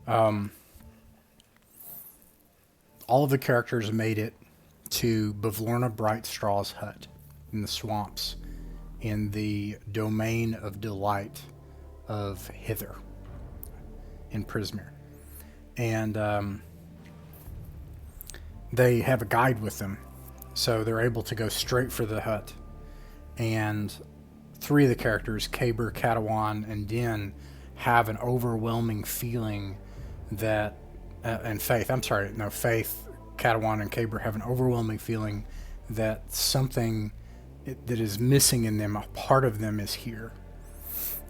All of the characters made it to Bavlorna Brightstraw's hut in the swamps in the domain of delight of Hither in Prismere. And they have a guide with them, so they're able to go straight for the hut. And three of the characters, Kaber, Katawan, and Din, have an overwhelming feeling that, and Faith, Faith, Katawan, and Kaber have an overwhelming feeling that something that is missing in them, a part of them, is here.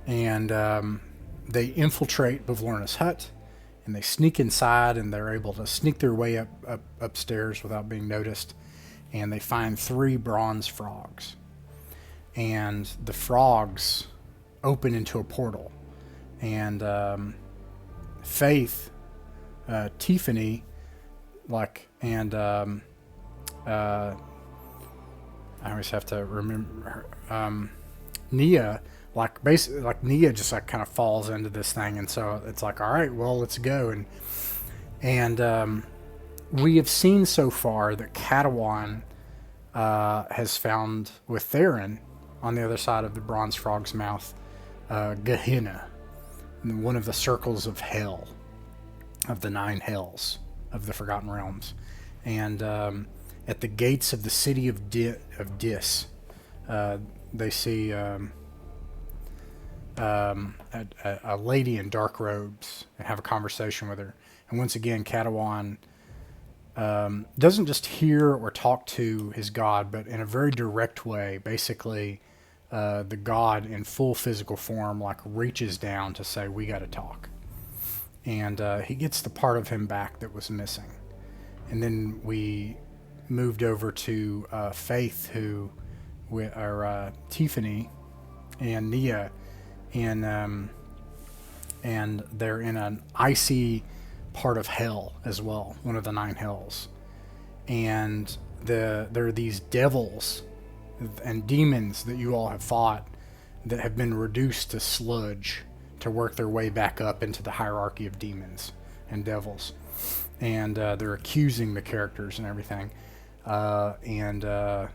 And they infiltrate Bavlorna's hut, and they sneak inside, and they're able to sneak their way upstairs without being noticed. And they find three bronze frogs. And the frogs open into a portal. And Faith, Tiffany, I always have to remember her, Nia, basically, Nia just kind of falls into this thing, and so it's all right, well, let's go. And we have seen so far that Katawan has found with Theron on the other side of the bronze frog's mouth, Gehenna, one of the circles of hell, of the 9 hells of the Forgotten Realms. And at the gates of the city of Dis, they see a lady in dark robes and have a conversation with her. And once again, Katawan doesn't just hear or talk to his god, but in a very direct way. Basically, the god in full physical form reaches down to say, we got to talk. And he gets the part of him back that was missing. And then we moved over to Faith, or Tiffany and Nia, and they're in an icy part of hell as well, one of the 9 hells. And there are these devils and demons that you all have fought that have been reduced to sludge to work their way back up into the hierarchy of demons and devils. And they're accusing the characters and everything. And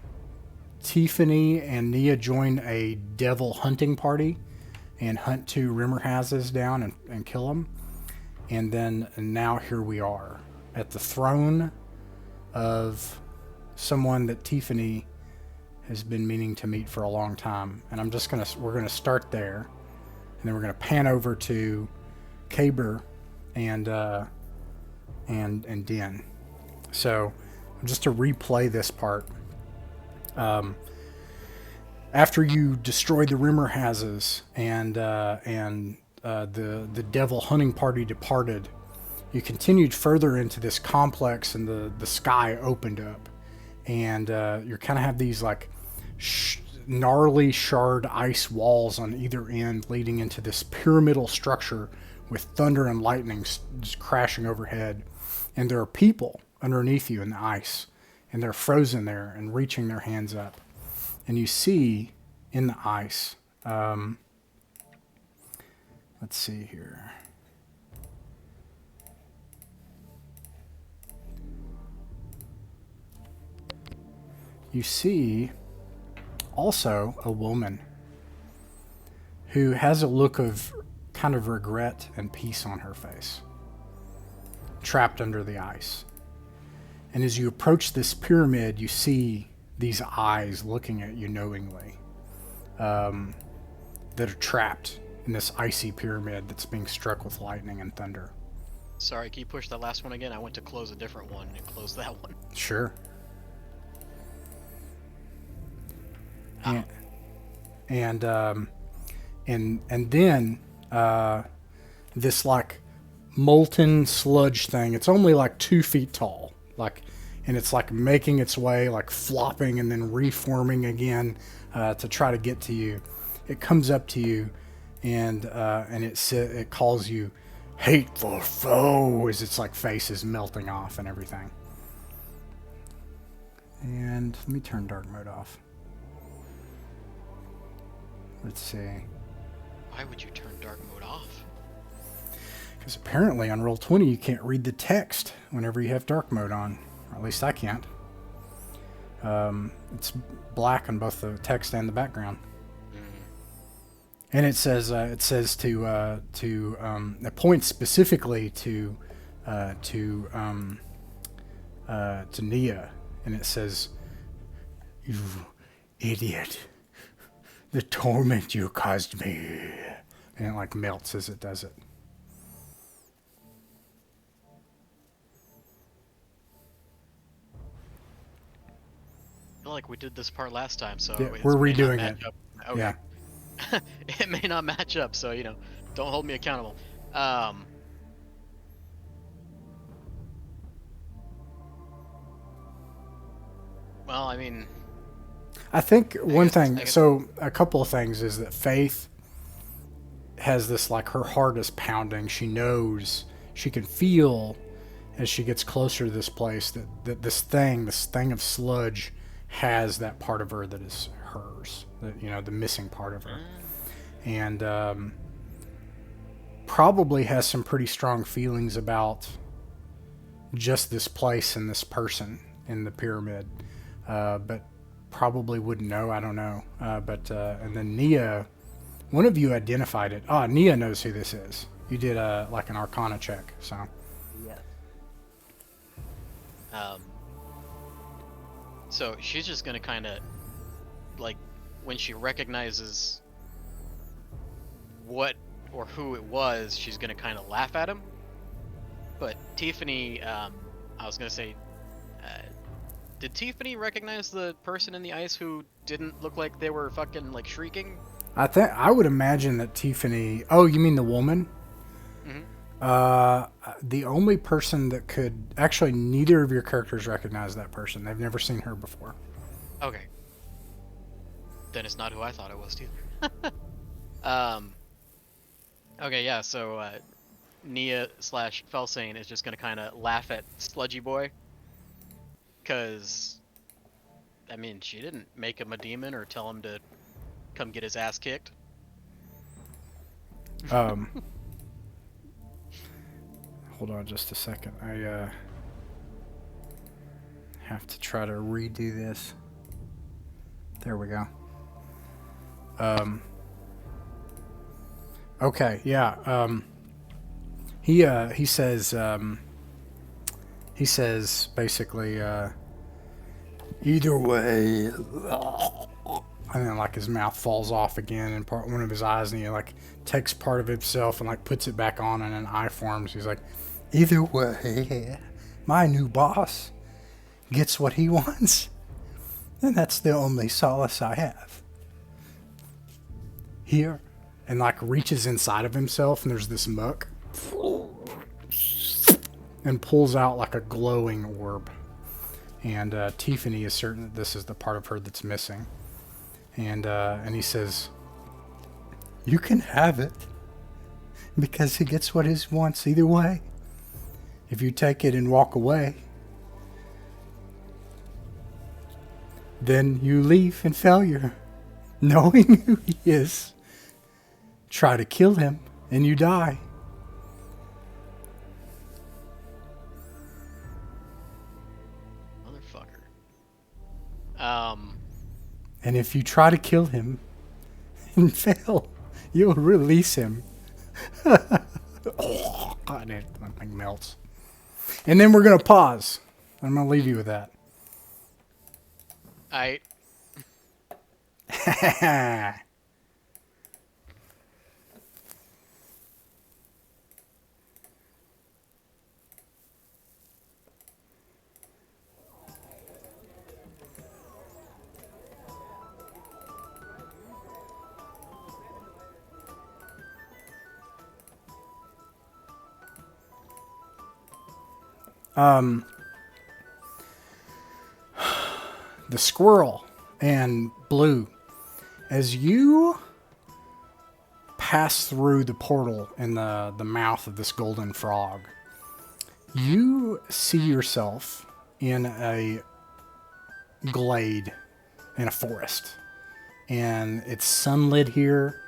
Tiffany and Nia join a devil hunting party and hunt 2 Rimmerhazes down and kill them. And now here we are at the throne of someone that Tiffany has been meaning to meet for a long time. And we're gonna start there, and then we're gonna pan over to Kaber and Din. So just to replay this part, after you destroyed the Rimmerhazes and the devil hunting party departed, you continued further into this complex, and the sky opened up, and you kind of have these gnarly shard ice walls on either end leading into this pyramidal structure with thunder and lightning just crashing overhead. And there are people underneath you in the ice, and they're frozen there and reaching their hands up. And you see in the ice, let's see here. You see also a woman who has a look of kind of regret and peace on her face, trapped under the ice. And as you approach this pyramid, you see these eyes looking at you knowingly, that are trapped in this icy pyramid that's being struck with lightning and thunder. Sorry, can you push that last one again? I went to close a different one and close that one. Sure. Oh. And then this molten sludge thing. It's only 2 feet tall, and it's making its way, flopping and then reforming again to try to get to you. It comes up to you, and it calls you hateful foe as its face is melting off and everything. And let me turn dark mode off. Let's see. Why would you turn dark mode off? Because apparently on Roll20 you can't read the text whenever you have dark mode on. Or at least I can't. It's black on both the text and the background. And it says to it points specifically to Nia, and it says, "You idiot, the torment you caused me," and it like melts as it does it. I feel like we did this part last time, so Yeah, it we're may not redoing match it. up. Okay. Yeah. It may not match up, so don't hold me accountable. Well, I mean, I think one guess- thing, I guess- so a couple of things is that Faith has this, like, her heart is pounding. She knows, she can feel as she gets closer to this place that this thing of sludge has that part of her that is hers, that, the missing part of her. And probably has some pretty strong feelings about just this place and this person in the pyramid. But probably wouldn't know. I don't know. And then Nia, one of you identified it. Nia knows who this is. You did like an Arcana check. So. Yes. So she's just gonna kind of, like, when she recognizes what or who it was, she's gonna kind of laugh at him. But Tiffany, I was gonna say, did Tiffany recognize the person in the ice who didn't look like they were fucking like shrieking? I would imagine that Tiffany. Oh, you mean the woman? The only person that could actually, neither of your characters recognize that person. They've never seen her before. Okay. Then it's not who I thought it was, too. Okay, yeah. So Nia / Felsane is just gonna kind of laugh at Sludgy Boy, cause I mean she didn't make him a demon or tell him to come get his ass kicked. Hold on just a second. I have to try to redo this. There we go. Okay, yeah. He says basically either way, and then like his mouth falls off again and one of his eyes, and he like takes part of himself and like puts it back on, and an eye forms. He's like, either way, my new boss gets what he wants, and that's the only solace I have. Here, and like reaches inside of himself, and there's this muck, and pulls out like a glowing orb. And Tiffany is certain that this is the part of her that's missing. And he says, "You can have it, because he gets what he wants either way. If you take it and walk away, then you leave in failure, knowing who he is. Try to kill him, and you die." Motherfucker. And if you try to kill him and fail, you'll release him. And it like melts. And then we're going to pause. I'm going to leave you with that. The squirrel and Blue, as you pass through the portal in the mouth of this golden frog, you see yourself in a glade in a forest. And it's sunlit here,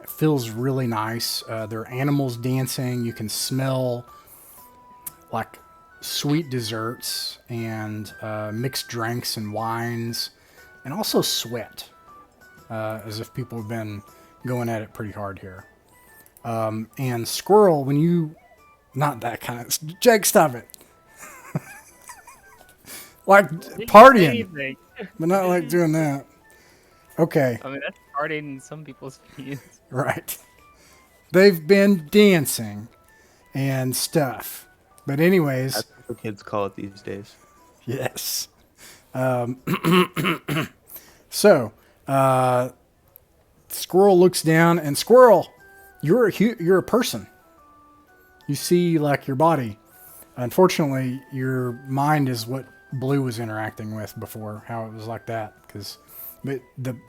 It feels really nice. There are animals dancing. You can smell like sweet desserts and mixed drinks and wines, and also sweat, as if people have been going at it pretty hard here. And Squirrel, when you... Not that kind of... Jake, stop it. Like partying, but not like doing that. Okay. I mean, that's partying in some people's opinions. Right. They've been dancing and stuff. But anyways... That's what the kids call it these days. Yes. So, Squirrel looks down, and Squirrel, you're a person. You see, like, your body. Unfortunately, your mind is what Blue was interacting with before, how it was like that. But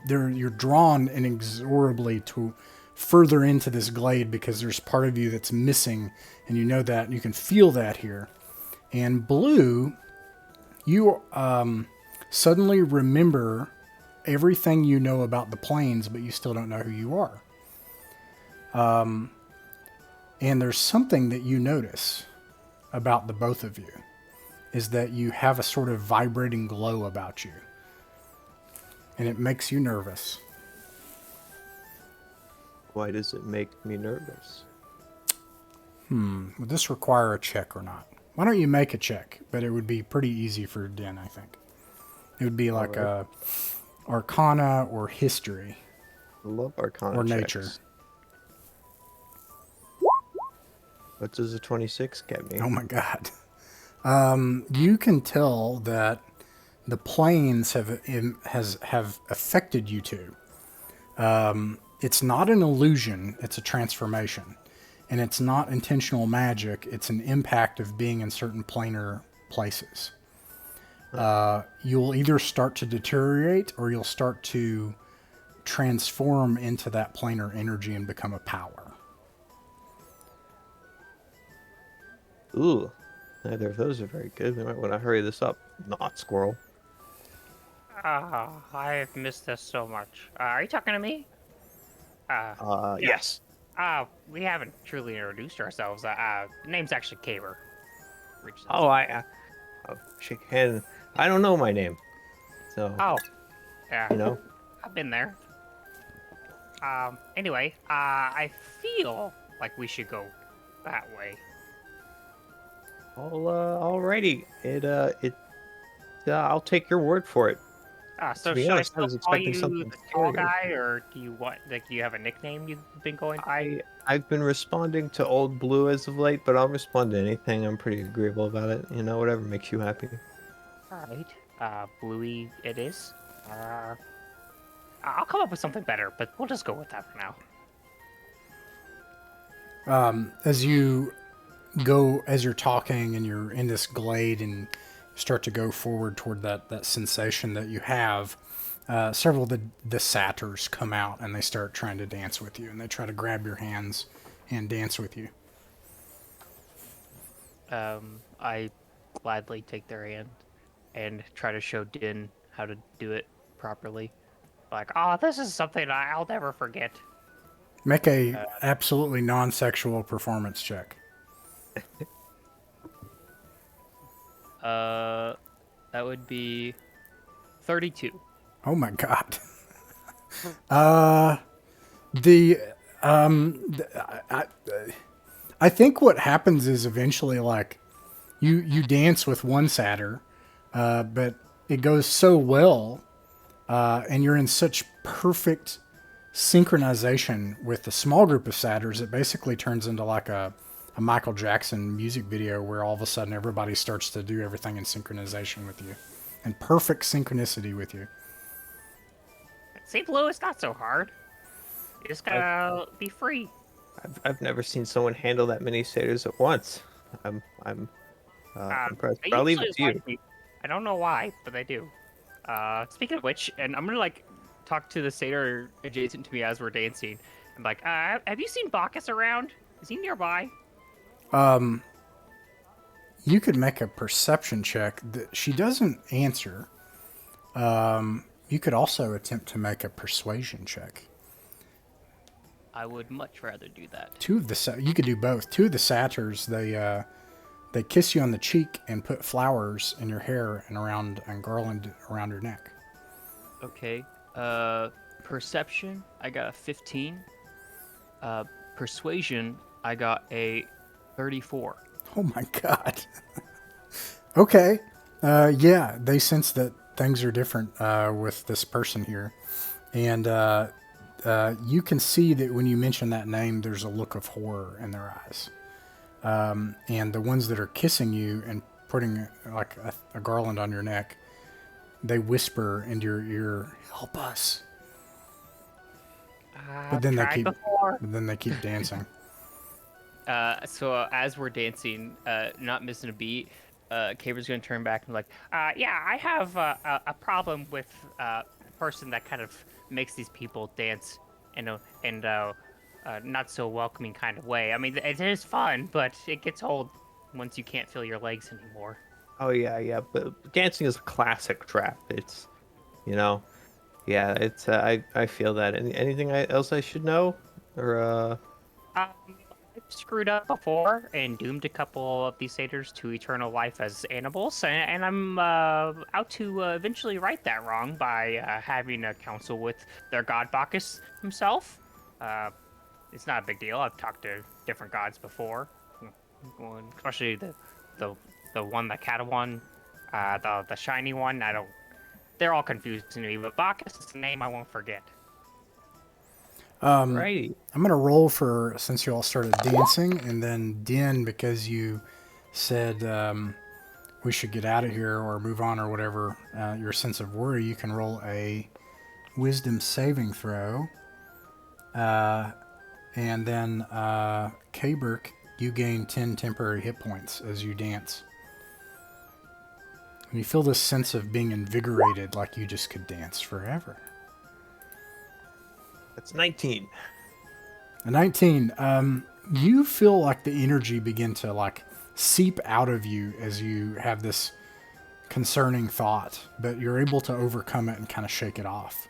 you're drawn inexorably to further into this glade because there's part of you that's missing, and you know that. You can feel that here. And Blue, you suddenly remember everything you know about the plains, but you still don't know who you are. And there's something that you notice about the both of you, is that you have a sort of vibrating glow about you. And it makes you nervous. Why does it make me nervous? Would this require a check or not? Why don't you make a check? But it would be pretty easy for Den, I think. It would be like a Arcana or History. I love Arcana or checks. Nature. What does a 26 get me? Oh my god. You can tell that the planes have affected you two. It's not an illusion, it's a transformation. And it's not intentional magic, it's an impact of being in certain planar places. You'll either start to deteriorate or you'll start to transform into that planar energy and become a power. Ooh, neither of those are very good. We might want to hurry this up. Not Squirrel. I've missed this so much. Are you talking to me? Yeah. Yes. We haven't truly introduced ourselves. Name's actually Kaber. Shake hand. I don't know my name. So. Oh, yeah. You know. I've been there. Anyway, I feel like we should go that way. Alrighty. I'll take your word for it. So To be should honest, I I was still call expecting you something the tall scarier. guy, or do you have a nickname you've been going by? I've been responding to Old Blue as of late, but I'll respond to anything. I'm pretty agreeable about it. You know, whatever makes you happy. Alright, Bluey it is. I'll come up with something better, but we'll just go with that for now. As you're talking and you're in this glade and start to go forward toward that sensation that you have, several of the satyrs come out and they start trying to dance with you, and they try to grab your hands and dance with you. I gladly take their hand and try to show Din how to do it properly. Like, oh, this is something I'll never forget. Make a absolutely non-sexual performance check. That would be 32. Oh my god. I think what happens is eventually, like, you dance with one satyr, but it goes so well, and you're in such perfect synchronization with the small group of satyrs, it basically turns into like a Michael Jackson music video where all of a sudden everybody starts to do everything in synchronization with you, and perfect synchronicity with you. See, Blue, it's not so hard. You just gotta be free. I've never seen someone handle that many satyrs at once. I'm impressed. They But I'll leave it usually to you. like me. I don't know why, but they do. Speaking of which, and I'm gonna like talk to the satyr adjacent to me as we're dancing. I'm like, have you seen Bacchus around? Is he nearby? You could make a perception check. She doesn't answer. You could also attempt to make a persuasion check. I would much rather do that. Two of the you could do both. Two of the satyrs, they kiss you on the cheek and put flowers in your hair and garland around your neck. Okay. Perception, I got a 15. Persuasion, I got a 34. Oh my god. Okay. Yeah, they sense that things are different with this person here. And you can see that when you mention that name, there's a look of horror in their eyes. And the ones that are kissing you and putting like a garland on your neck, they whisper into your ear, "Help us." But then they keep dancing. So as we're dancing, not missing a beat, Kaber's gonna turn back and be like, yeah, I have a problem with the person that kind of makes these people dance in a not so welcoming kind of way. I mean, it is fun, but it gets old once you can't feel your legs anymore. Oh yeah, but dancing is a classic trap. It's, yeah, it's I feel that. Anything else I should know, or I've screwed up before and doomed a couple of these satyrs to eternal life as animals, and I'm out to eventually right that wrong by having a council with their god Bacchus himself. It's not a big deal. I've talked to different gods before, especially the one that Katawan, the shiny one. They're all confusing to me, but Bacchus is a name I won't forget. righty. I'm gonna roll for, since you all started dancing, and then Din, because you said we should get out of here or move on or whatever, your sense of worry, you can roll a wisdom saving throw. And then Kaber, you gain 10 temporary hit points as you dance. And you feel this sense of being invigorated, like you just could dance forever. That's 19. A 19. You feel like the energy begin to like seep out of you as you have this concerning thought, but you're able to overcome it and kind of shake it off.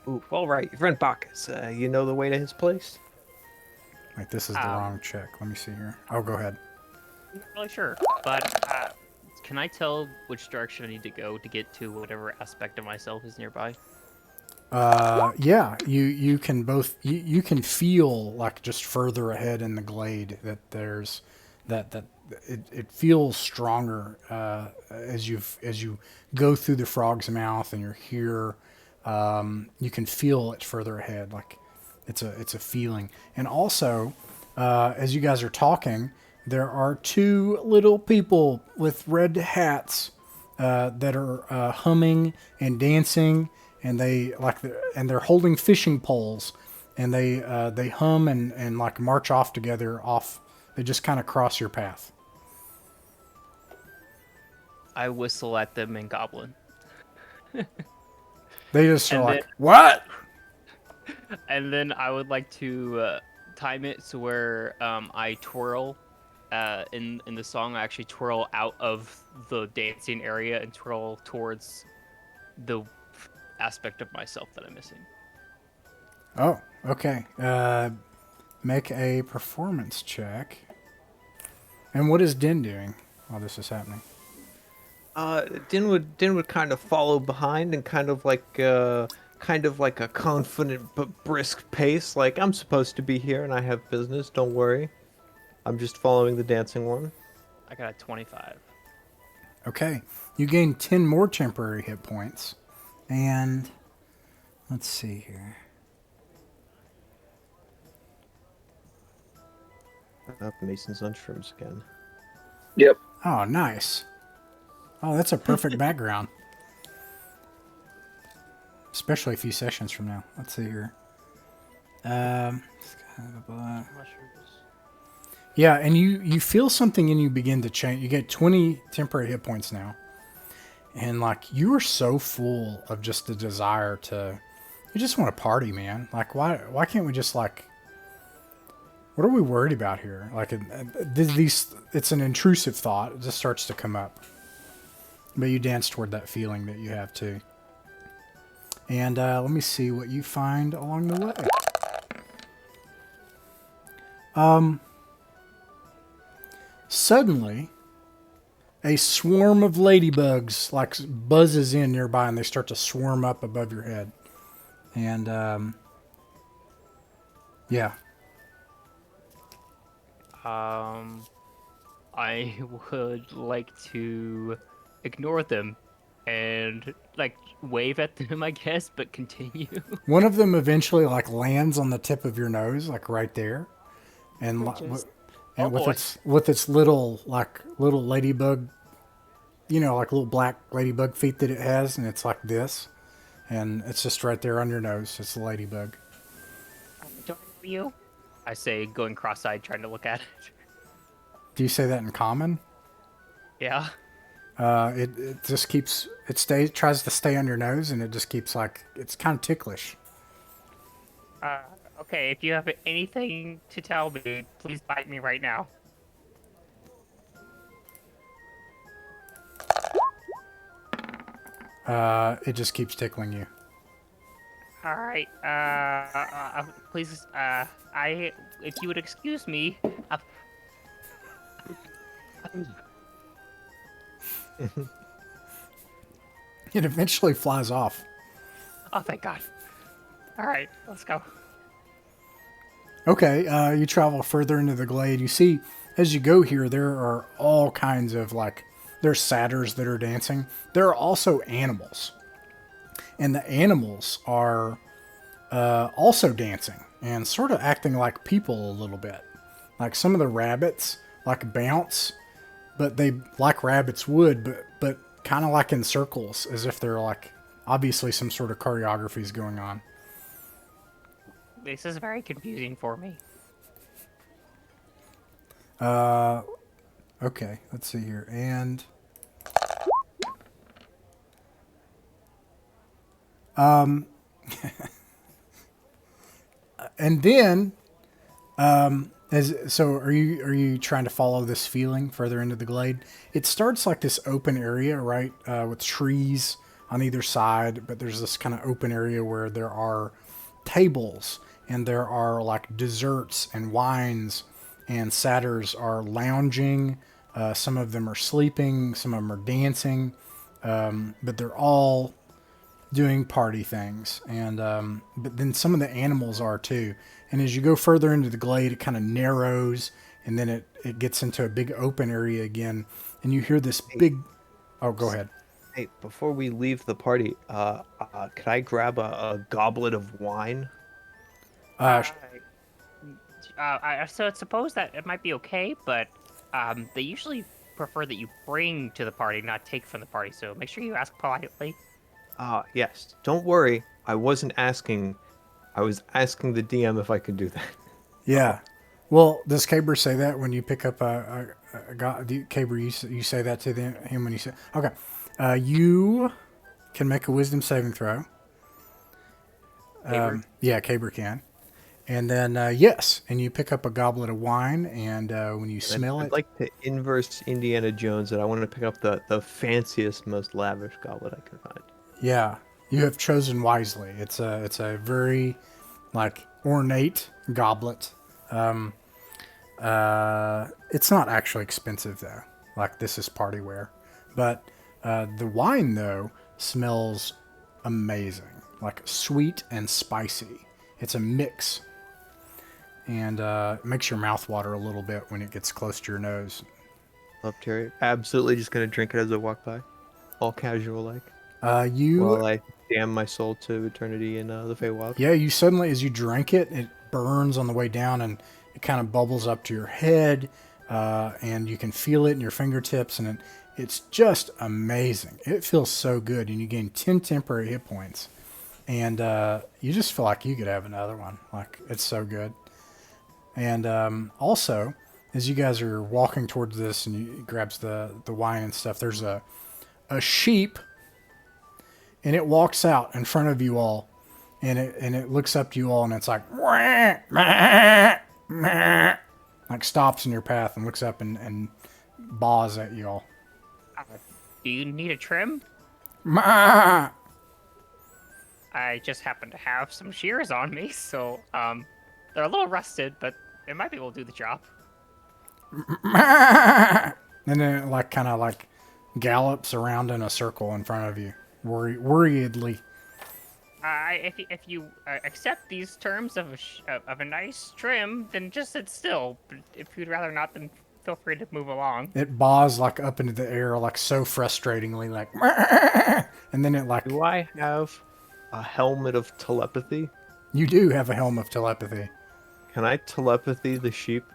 Ooh, all right, your friend Bacchus. You know the way to his place? Like, this is the wrong check. Let me see here. Oh, go ahead. I'm not really sure, but can I tell which direction I need to go to get to whatever aspect of myself is nearby? Yeah, you can both, you can feel like just further ahead in the glade that there's that it feels stronger as you go through the frog's mouth and you're here. You can feel it further ahead, like it's a feeling. And also, as you guys are talking, there are two little people with red hats that are humming and dancing, and they're holding fishing poles, and they hum and like march off together. They just kind of cross your path. I whistle at them in Goblin. They just are And like, what? And then I would like to time it so where I twirl in the song. I actually twirl out of the dancing area and twirl towards the aspect of myself that I'm missing. Oh, okay. Make a performance check. And what is Din doing while this is happening? Din would kind of follow behind and kind of like a confident but brisk pace. Like, I'm supposed to be here and I have business. Don't worry. I'm just following the dancing one. I got a 25. Okay. You gain 10 more temporary hit points. And let's see here. Up Mason's on shrooms again. Yep. Oh, nice. Oh, that's a perfect background. Especially a few sessions from now. Let's see here. Yeah, and you feel something and you begin to change. You get 20 temporary hit points now. And like, you are so full of just the desire to, you just want to party, man. Like, why can't we just like, what are we worried about here? Like, it's an intrusive thought. It just starts to come up. But you dance toward that feeling that you have too. And let me see what you find along the way. Suddenly, a swarm of ladybugs like buzzes in nearby, and they start to swarm up above your head. And yeah, I would like to ignore them and like wave at them, I guess, but continue. one of them eventually like lands on the tip of your nose, like right there, and Oh with boy. its little ladybug, like little black ladybug feet that it has, and it's like this, and it's just right there on your nose. It's a ladybug. Don't I know you? I say, going cross-eyed, trying to look at it. Do you say that in common? Yeah. It just tries to stay on your nose, and it just keeps like, it's kind of ticklish. Okay, if you have anything to tell me, please bite me right now. It just keeps tickling you. All right. Please. If you would excuse me. It eventually flies off. Oh, thank God. All right, let's go. Okay, you travel further into the glade. You see, as you go here, there are all kinds of there's satyrs that are dancing. There are also animals. And the animals are also dancing and sort of acting like people a little bit. Like some of the rabbits, bounce, but they like rabbits would, but kind of like in circles, as if they're obviously some sort of choreography is going on. This is very confusing for me. Okay, let's see here. And and then are you trying to follow this feeling further into the glade? It starts like this open area, right, with trees on either side, but there's this kind of open area where there are tables and there are like desserts and wines, and satyrs are lounging. Some of them are sleeping, some of them are dancing, but they're all doing party things. And but then some of the animals are too. And as you go further into the glade, it kind of narrows, and then it gets into a big open area again, and you hear this big... Oh, go ahead. Hey, before we leave the party, could I grab a goblet of wine? So I suppose that it might be okay, but they usually prefer that you bring to the party, not take from the party. So make sure you ask politely. Yes. Don't worry. I wasn't asking. I was asking the DM if I could do that. Yeah. Well, does Kaber say that when you pick up Kaber, you say that to him when you say... Okay. You can make a wisdom saving throw. Kaber? Yeah, Kaber can. And then, yes, and you pick up a goblet of wine, and when you smell I'd it... like to inverse Indiana Jones, and I wanted to pick up the fanciest, most lavish goblet I could find. Yeah, you have chosen wisely. It's a very, ornate goblet. It's not actually expensive, though. This is party wear. But the wine, though, smells amazing. Sweet and spicy. It's a mix. And it makes your mouth water a little bit when it gets close to your nose. Love Terry. Absolutely just gonna drink it as I walk by. All casual like. You... While I damn my soul to eternity in the Feywild. Yeah, you suddenly, as you drink it, it burns on the way down, and it kind of bubbles up to your head, and you can feel it in your fingertips, and it's just amazing. It feels so good, and you gain 10 temporary hit points, and you just feel like you could have another one. It's so good. And also, as you guys are walking towards this, and he grabs the wine and stuff, there's a sheep, and it walks out in front of you all, and it looks up to you all, and it's like, wah, mah, mah, stops in your path and looks up and baws at you all. Do you need a trim? Mah. I just happen to have some shears on me, so they're a little rusted, but it might be able to do the job. And then it like kind of like gallops around in a circle in front of you, worriedly. If you accept these terms of a nice trim, then just sit still. But if you'd rather not, then feel free to move along. It baws like up into the air, like so frustratingly, like, and then it like, Do I have a helmet of telepathy? you do have a helm of telepathy. Can I telepathy the sheep?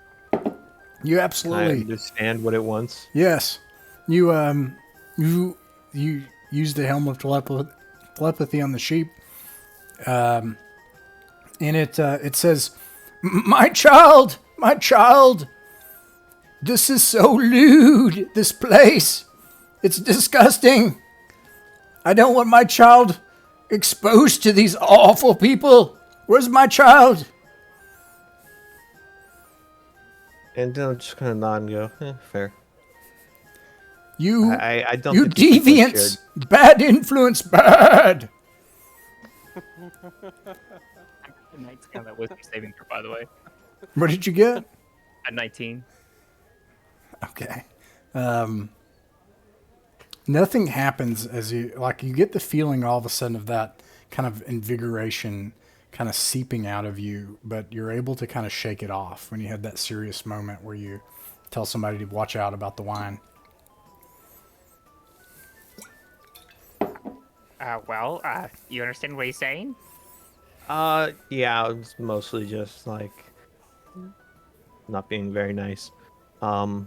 You Can I absolutely, understand what it wants? yes. You use the helm of telepathy on the sheep. And it says, my child, this is so lewd, this place. It's disgusting. I don't want my child exposed to these awful people. Where's my child? And then I'll just kind of nod and go, fair. You, I don't you think these people are deviants. Bad influence, bad. A 19 on that wisdom saving throw, by the way. What did you get? A 19. Okay. Nothing happens as you get the feeling all of a sudden of that kind of invigoration kind of seeping out of you, but you're able to kind of shake it off when you had that serious moment where you tell somebody to watch out about the wine. You understand what he's saying? Yeah, it's mostly just like not being very nice. Oh,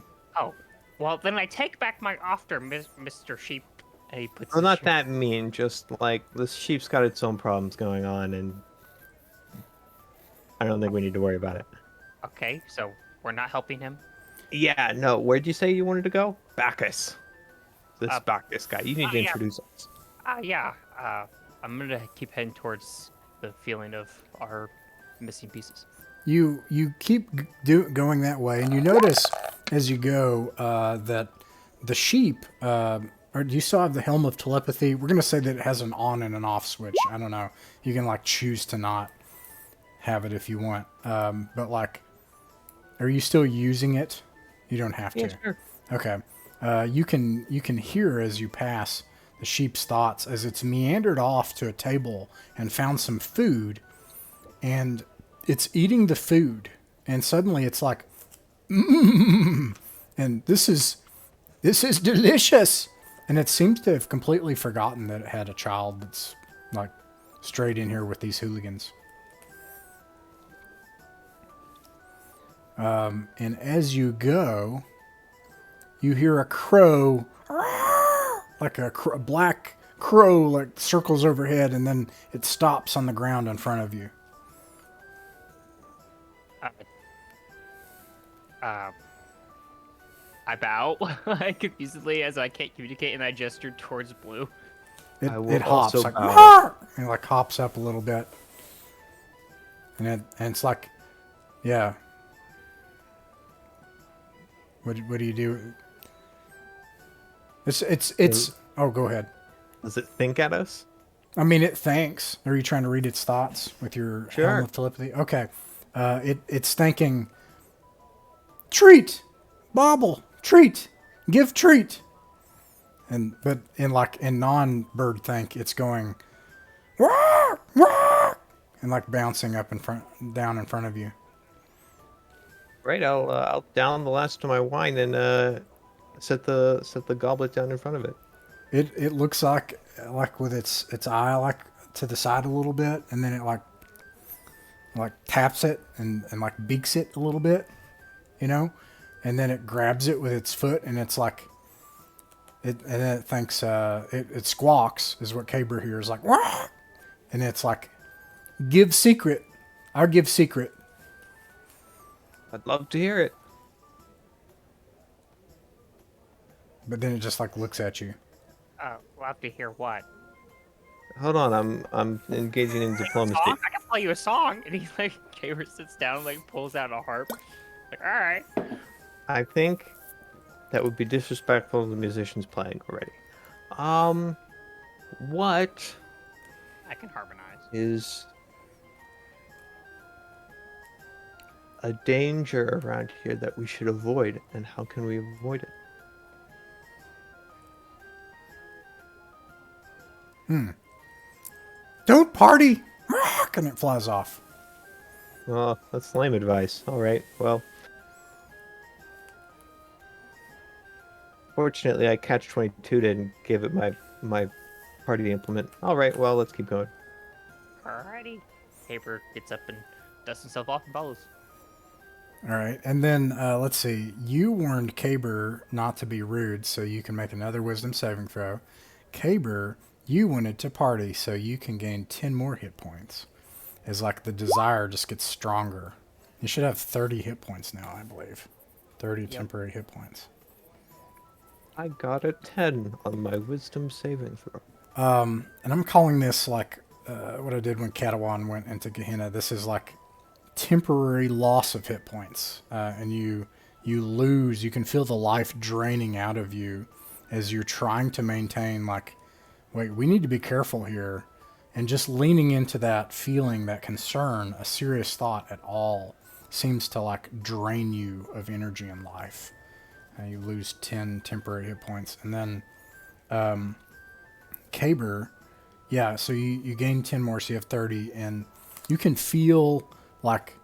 well, then I take back my offer, Mr. Sheep. And he puts Well, the not sheep- that mean. Just like this sheep's got its own problems going on, and I don't think we need to worry about it. Okay, so we're not helping him? Yeah, no. Where'd you say you wanted to go? Bacchus. This Bacchus guy. You need to yeah. introduce us. Yeah. I'm gonna keep heading towards the feeling of our missing pieces. You keep going that way, and you notice as you go that the sheep, or do you still have the helm of telepathy? We're gonna say that it has an on and an off switch. I don't know. You can like choose to not have it if you want, but like, are you still using it? You don't have to. Yeah, sure. Okay. You can hear as you pass the sheep's thoughts as it's meandered off to a table and found some food, and it's eating the food, and suddenly it's like, and this is delicious, and it seems to have completely forgotten that it had a child that's like straight in here with these hooligans. And as you go, you hear a crow, like a black crow, like circles overhead, and then it stops on the ground in front of you. I bow confusedly as I can't communicate, and I gesture towards Blue. It, I will it hops also like, bow. "Roar!" and it like hops up a little bit, and it's like, yeah. What do you do? It's. Oh, go ahead. Does it think at us? I mean, it thinks. Are you trying to read its thoughts with your Sure. helm of telepathy? Okay. It's thinking, treat, bauble, treat, give treat. But in non-bird think, it's going, "Wah, wah," and like bouncing up down in front of you. Right, I'll down the last of my wine and set the goblet down in front of it. It looks like with its eye like to the side a little bit, and then it like taps it and like beaks it a little bit, and then it grabs it with its foot, and it's like and then it thinks it squawks is what Kaber hears, like, "Wah!" And it's like, give secret, I'll give secret. I'd love to hear it. But then it just like looks at you. We'll have to hear what? Hold on, I'm engaging in diplomacy. Song? I can play you a song. And he Kaber sits down, pulls out a harp. Like, all right. I think that would be disrespectful to the musicians playing already. What I can harmonize. Is a danger around here that we should avoid, and how can we avoid it? Don't party! And it flies off. Well, that's lame advice. All right, well. Fortunately, I catch 22 didn't give it my party implement. All right, well, let's keep going. Alrighty. Kaber gets up and dusts himself off and follows. All right, and then let's see. You warned Kaber not to be rude, so you can make another wisdom saving throw. Kaber, you wanted to party, so you can gain 10 more hit points. As like the desire just gets stronger. You should have 30 hit points now, I believe. 30 temporary hit points. I got a 10 on my wisdom saving throw. And I'm calling this like what I did when Katawan went into Gehenna. This is like temporary loss of hit points, and you lose. You can feel the life draining out of you as you're trying to maintain. Like, wait, we need to be careful here, and just leaning into that feeling, that concern, a serious thought at all seems to like drain you of energy and life. You lose 10 temporary hit points, and then Kaber, yeah, so you gain 10 more, so you have 30, and you can feel like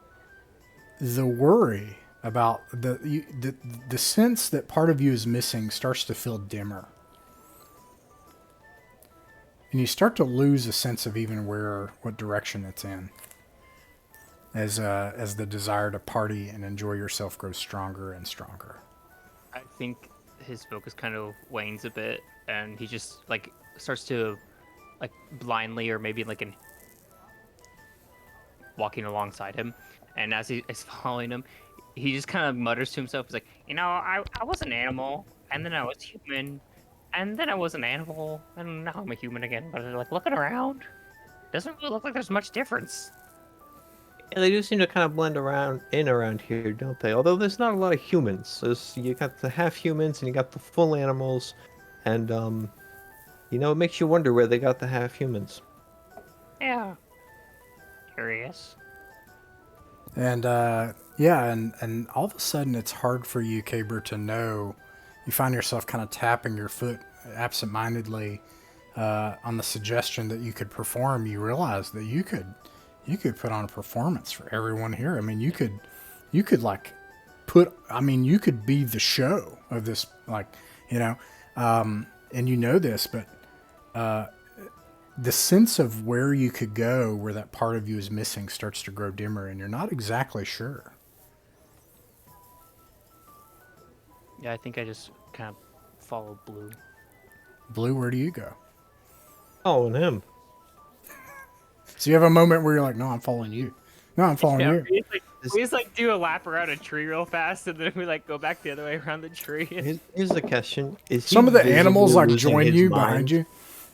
the worry about the sense that part of you is missing starts to feel dimmer. And you start to lose a sense of even what direction it's in. As the desire to party and enjoy yourself grows stronger and stronger. I think his focus kind of wanes a bit, and he just like starts to like blindly, or maybe like walking alongside him, and as he is following him, he just kind of mutters to himself. He's like, I was an animal, and then I was human, and then I was an animal, and now I'm a human again. But like looking around, doesn't really look like there's much difference. Yeah, they do seem to kind of blend around here, don't they? Although there's not a lot of humans. You got the half humans and you got the full animals, and it makes you wonder where they got the half humans. Yeah. Curious. And and all of a sudden it's hard for you, Kaber, to know. You find yourself kind of tapping your foot absentmindedly on the suggestion that you could perform. You realize that you could put on a performance for everyone here. I mean, you could like you could be the show of this, like, and this, but the sense of where you could go, where that part of you is missing, starts to grow dimmer, and you're not exactly sure. Yeah, I think I just kind of follow Blue. Blue, where do you go? Oh, and him. So you have a moment where you're like, no, I'm following you. No, I'm following you. We just like do a lap around a tree real fast, and then we like go back the other way around the tree. Here's the question: Is some of the animals like losing join his you mind? behind you?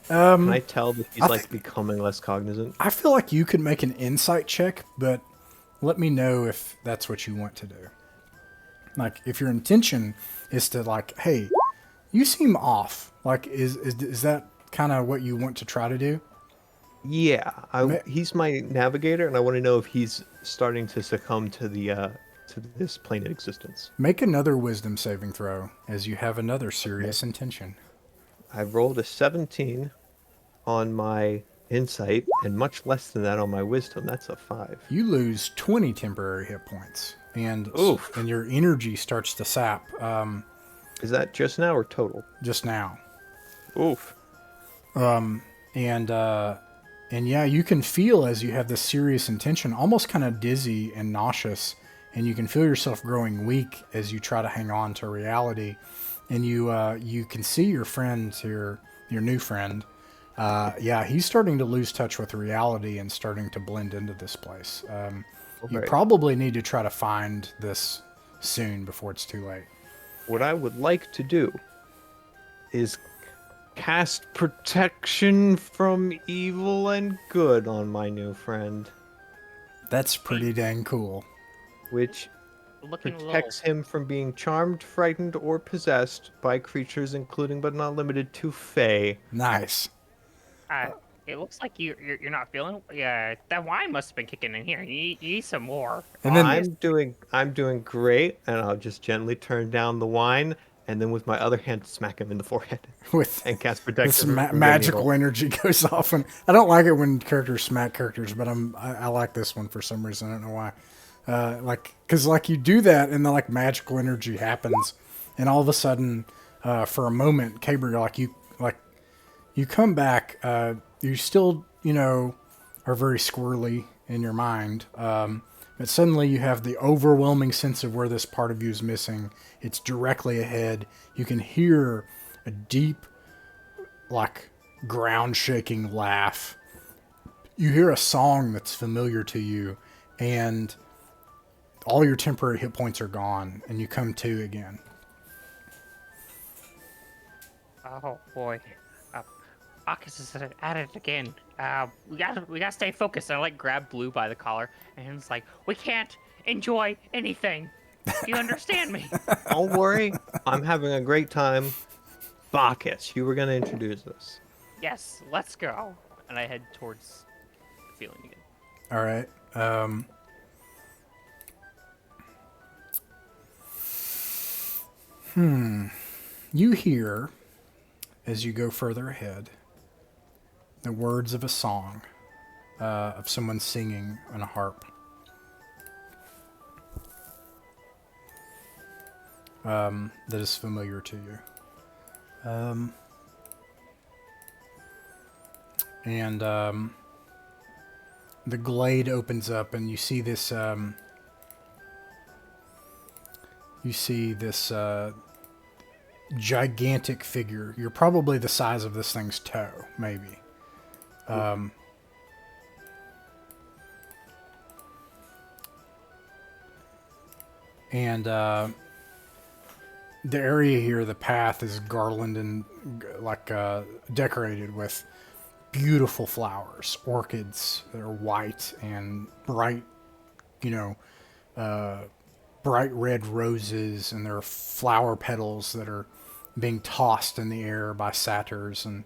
Can I tell that he's becoming less cognizant? I feel like you could make an insight check, but let me know if that's what you want to do. Like, if your intention is to like, hey, you seem off. Like, is that kind of what you want to try to do? Yeah, he's my navigator, and I want to know if he's starting to succumb to this plane of existence. Make another wisdom saving throw, as you have another serious intention. I rolled a 17 on my insight, and much less than that on my wisdom. That's a 5. You lose 20 temporary hit points, and Oof. and your energy starts to sap. Is that just now or total? Just now. Oof. And yeah, you can feel, as you have this serious intention, almost kind of dizzy and nauseous, and you can feel yourself growing weak as you try to hang on to reality. And you can see your friend here, your new friend. He's starting to lose touch with reality and starting to blend into this place. You probably need to try to find this soon before it's too late. What I would like to do is cast protection from evil and good on my new friend, That's pretty dang cool. which Looking protects him from being charmed, frightened, or possessed by creatures including but not limited to Fae. Nice. It looks like you're not feeling. Yeah, that wine must have been kicking in here. You need some more. And then I'm doing great, and I'll just gently turn down the wine, and then with my other hand smack him in the forehead with and cast this protective magical energy goes off, and I don't like it when characters smack characters, but I like this one for some reason. I don't know why. Because like you do that, and then like magical energy happens, and all of a sudden, for a moment, Kaber, you come back. You still are very squirrely in your mind. But suddenly you have the overwhelming sense of where this part of you is missing. It's directly ahead. You can hear a deep, like, ground shaking laugh. You hear a song that's familiar to you, and all your temporary hit points are gone, and you come to again. Oh boy, Bacchus is at it again. We gotta stay focused. And I like grab Blue by the collar, and it's like, we can't enjoy anything. Do you understand me? Don't worry, I'm having a great time. Bacchus, you were gonna introduce us. Yes, let's go. And I head towards the feeling again. All right. You hear, as you go further ahead, the words of a song, of someone singing on a harp. That is familiar to you. The glade opens up, and you see this. Gigantic figure. You're probably the size of this thing's toe, maybe. The area here, the path is garlanded and decorated with beautiful flowers, orchids that are white and bright, bright red roses, and there are flower petals that are being tossed in the air by satyrs, and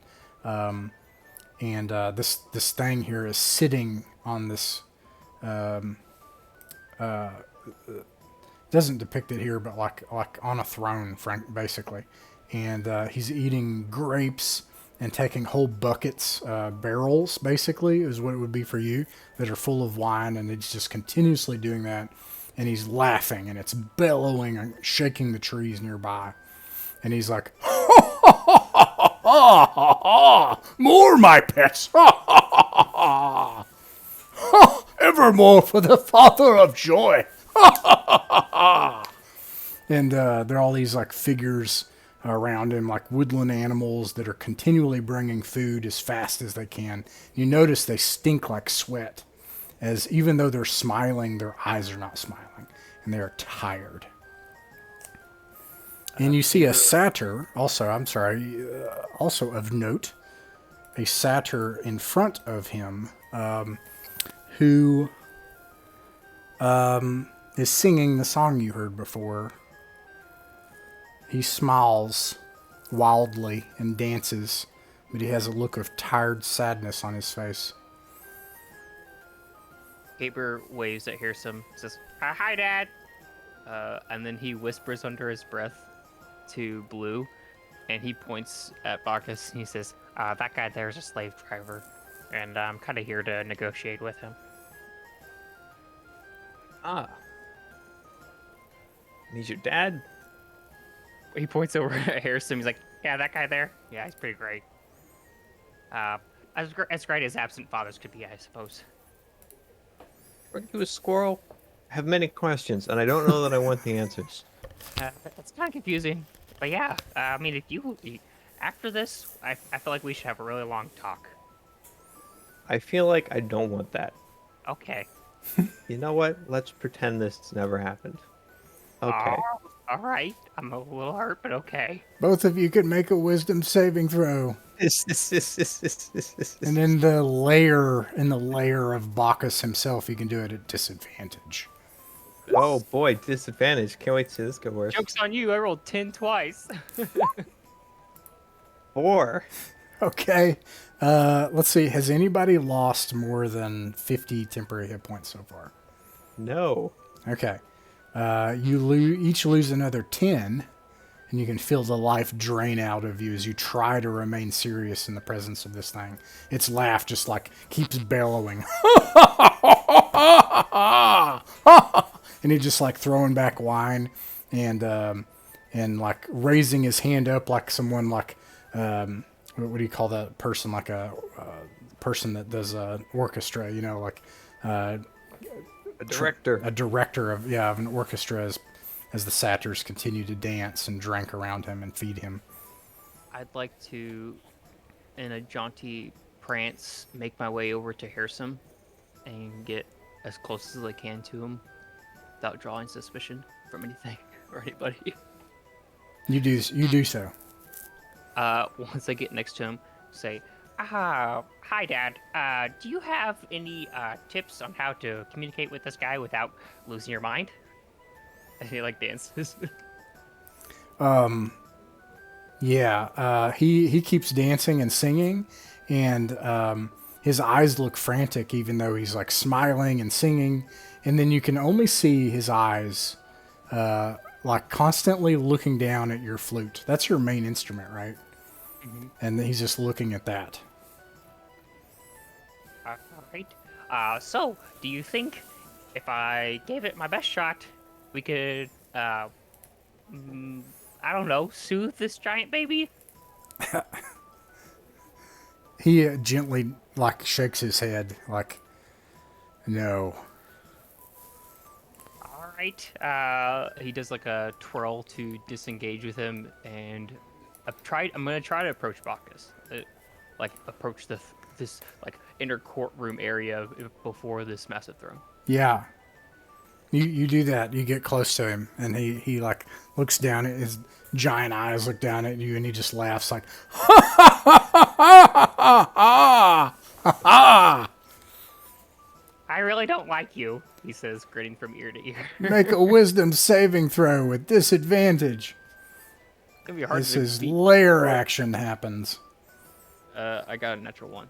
this thing here is sitting on this. Doesn't depict it here, but like on a throne, basically, and he's eating grapes and taking whole buckets, barrels, basically, is what it would be for you, that are full of wine, and he's just continuously doing that, and he's laughing, and it's bellowing and shaking the trees nearby, and he's like, more, my pets, evermore for the Father of Joy. And there are all these like figures around him, like woodland animals that are continually bringing food as fast as they can. You notice they stink like sweat, as even though they're smiling, their eyes are not smiling, and they are tired. And you see a satyr, also of note, a satyr in front of him, who is singing the song you heard before. He smiles wildly and dances, but he has a look of tired sadness on his face. Kaber waves at Hearsome, says, "Hi, Dad," and then he whispers under his breath to Blue, and he points at Bacchus, and he says, "That guy there is a slave driver, and I'm kind of here to negotiate with him." Ah. He's your dad? He points over at Harrison. He's like, "Yeah, that guy there. Yeah, he's pretty great. As great as absent fathers could be, I suppose." Are you a squirrel? I have many questions, and I don't know that I want the answers. It's kind of confusing, but yeah. I mean, if you after this, I feel like we should have a really long talk. I feel like I don't want that. Okay. You know what? Let's pretend this never happened. Okay. All right. I'm a little hurt, but okay. Both of you could make a wisdom saving throw. And in the layer of Bacchus himself, you can do it at disadvantage. Oh boy, disadvantage. Can't wait to see this get worse. Joke's on you. I rolled 10 twice. 4. Okay. Let's see. Has anybody lost more than 50 temporary hit points so far? No. Okay. You each lose another 10, and you can feel the life drain out of you as you try to remain serious in the presence of this thing. Its laugh just like keeps bellowing. And he just like throwing back wine and like raising his hand up like someone like what do you call that person, like a person that does orchestra, you know, like A director. a director of an orchestra as the satyrs continue to dance and drink around him and feed him. I'd like to, in a jaunty prance, make my way over to Harrison and get as close as I can to him without drawing suspicion from anything or anybody. You do so. Once I get next to him, say, hi, Dad. Do you have any tips on how to communicate with this guy without losing your mind? And he like dances. Yeah, he keeps dancing and singing, and his eyes look frantic, even though he's like smiling and singing. And then you can only see his eyes, like constantly looking down at your flute. That's your main instrument, right? Mm-hmm. And he's just looking at that. All right. So, do you think if I gave it my best shot, we could, I don't know, soothe this giant baby? He gently like shakes his head, like, no. All right. He does like a twirl to disengage with him, and I'm gonna try to approach Bacchus, like approach this like inner courtroom area before this massive throne. Yeah. You do that. You get close to him, and he like looks down at his giant eyes, look down at you, and he just laughs like, ha ha ha ha ha ha ha ha. I really don't like you, he says, grinning from ear to ear. Make a wisdom saving throw with disadvantage. It's gonna be hard As to his beat. lair action happens. I got a natural 1.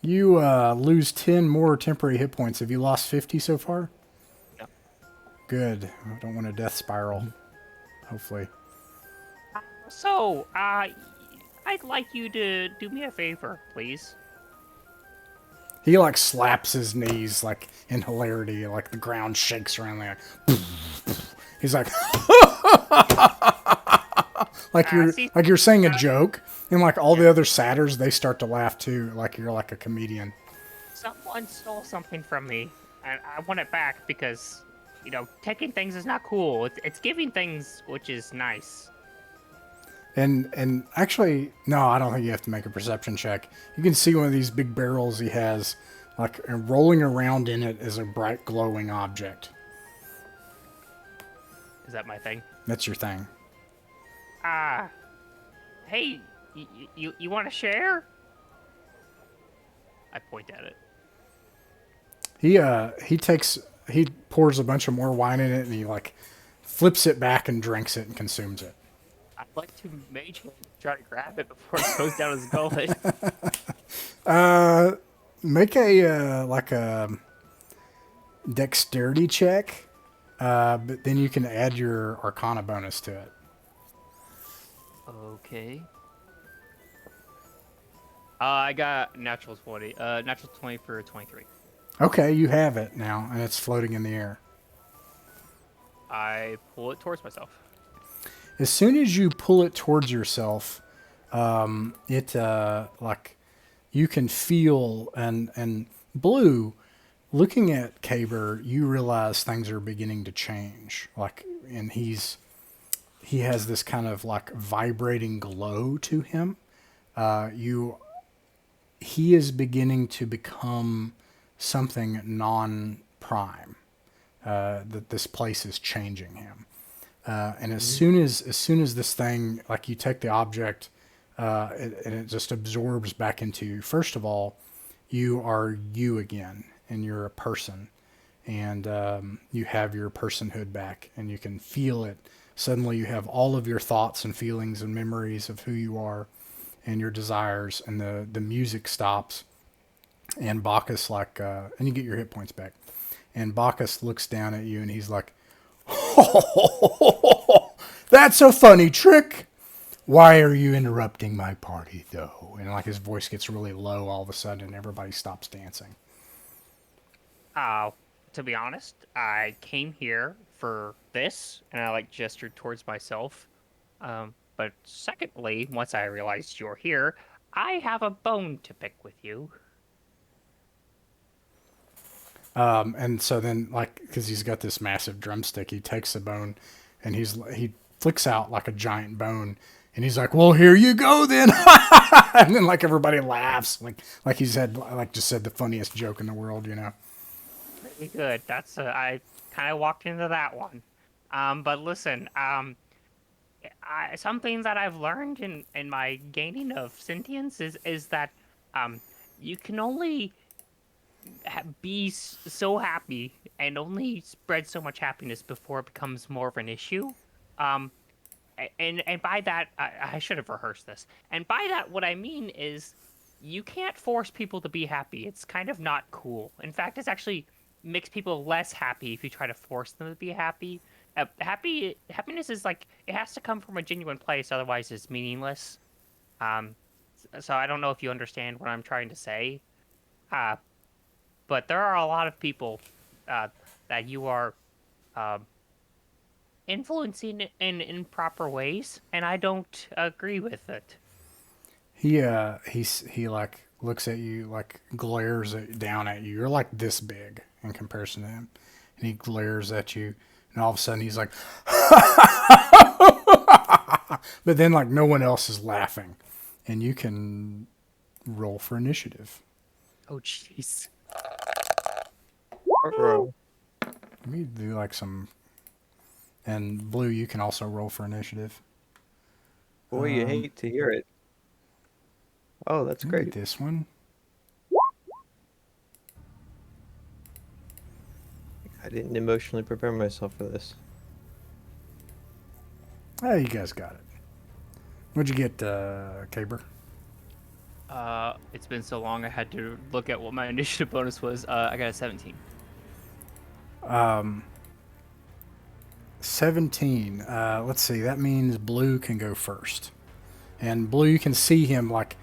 You lose 10 more temporary hit points. Have you lost 50 so far? No. Good. I don't want a death spiral. Hopefully. So, I'd like you to do me a favor, please. He like slaps his knees like in hilarity, like the ground shakes around like he's like like you're saying a joke, and like all the other satyrs, they start to laugh too, like you're like a comedian. Someone stole something from me, and I want it back because, you know, taking things is not cool. It's giving things, which is nice. And actually, no, I don't think you have to make a perception check. You can see one of these big barrels he has, like, and rolling around in it is a bright glowing object. Is that my thing? That's your thing. Hey, you want to share? I point at it. He pours a bunch of more wine in it, and he like flips it back and drinks it and consumes it. I'd like to mage hand try to grab it before it goes down his gullet. Make a like a dexterity check, but then you can add your Arcana bonus to it. Okay. I got natural 20. Natural 20 for 23. Okay, you have it now, and it's floating in the air. I pull it towards myself. As soon as you pull it towards yourself, it like you can feel and Blue, looking at Kaber, you realize things are beginning to change. Like, and he has this kind of like vibrating glow to him. He is beginning to become something non-prime. That this place is changing him. And as soon as this thing, like you take the object, and it just absorbs back into you. First of all, you are you again, and you're a person, and you have your personhood back, and you can feel it. Suddenly, you have all of your thoughts and feelings and memories of who you are, and your desires, and the music stops, and Bacchus and you get your hit points back, and Bacchus looks down at you and he's like, "Oh, that's a funny trick. Why are you interrupting my party, though?" And like his voice gets really low all of a sudden, and everybody stops dancing. To be honest, I came here for this, and I like gestured towards myself. But secondly, once I realized you're here, I have a bone to pick with you. And so then, like, because he's got this massive drumstick, he takes the bone, and he flicks out like a giant bone, and he's like, "Well, here you go then," and then like everybody laughs, like he's had just said the funniest joke in the world, you know. Pretty good. I kind of walked into that one. But listen, something that I've learned in my gaining of sentience is that you can only be so happy and only spread so much happiness before it becomes more of an issue. Um, and by that, I should have rehearsed this. And by that, what I mean is you can't force people to be happy. It's kind of not cool. In fact, it's actually makes people less happy if you try to force them to be happy. Happiness is like, it has to come from a genuine place, otherwise it's meaningless. So I don't know if you understand what I'm trying to say. But there are a lot of people that you are influencing in improper ways, and I don't agree with it. He like looks at you, like glares down at you. You're like this big in comparison to him, and he glares at you, and all of a sudden he's like, but then like no one else is laughing, and you can roll for initiative. Oh, jeez. Let me do like some, and Blue, you can also roll for initiative. Boy, you hate to hear it. Oh, that's Let me great. get this one. I didn't emotionally prepare myself for this. Oh, you guys got it. What'd you get, Kaber? It's been so long I had to look at what my initiative bonus was. I got a 17. 17. Let's see. That means Blue can go first. And Blue, you can see him like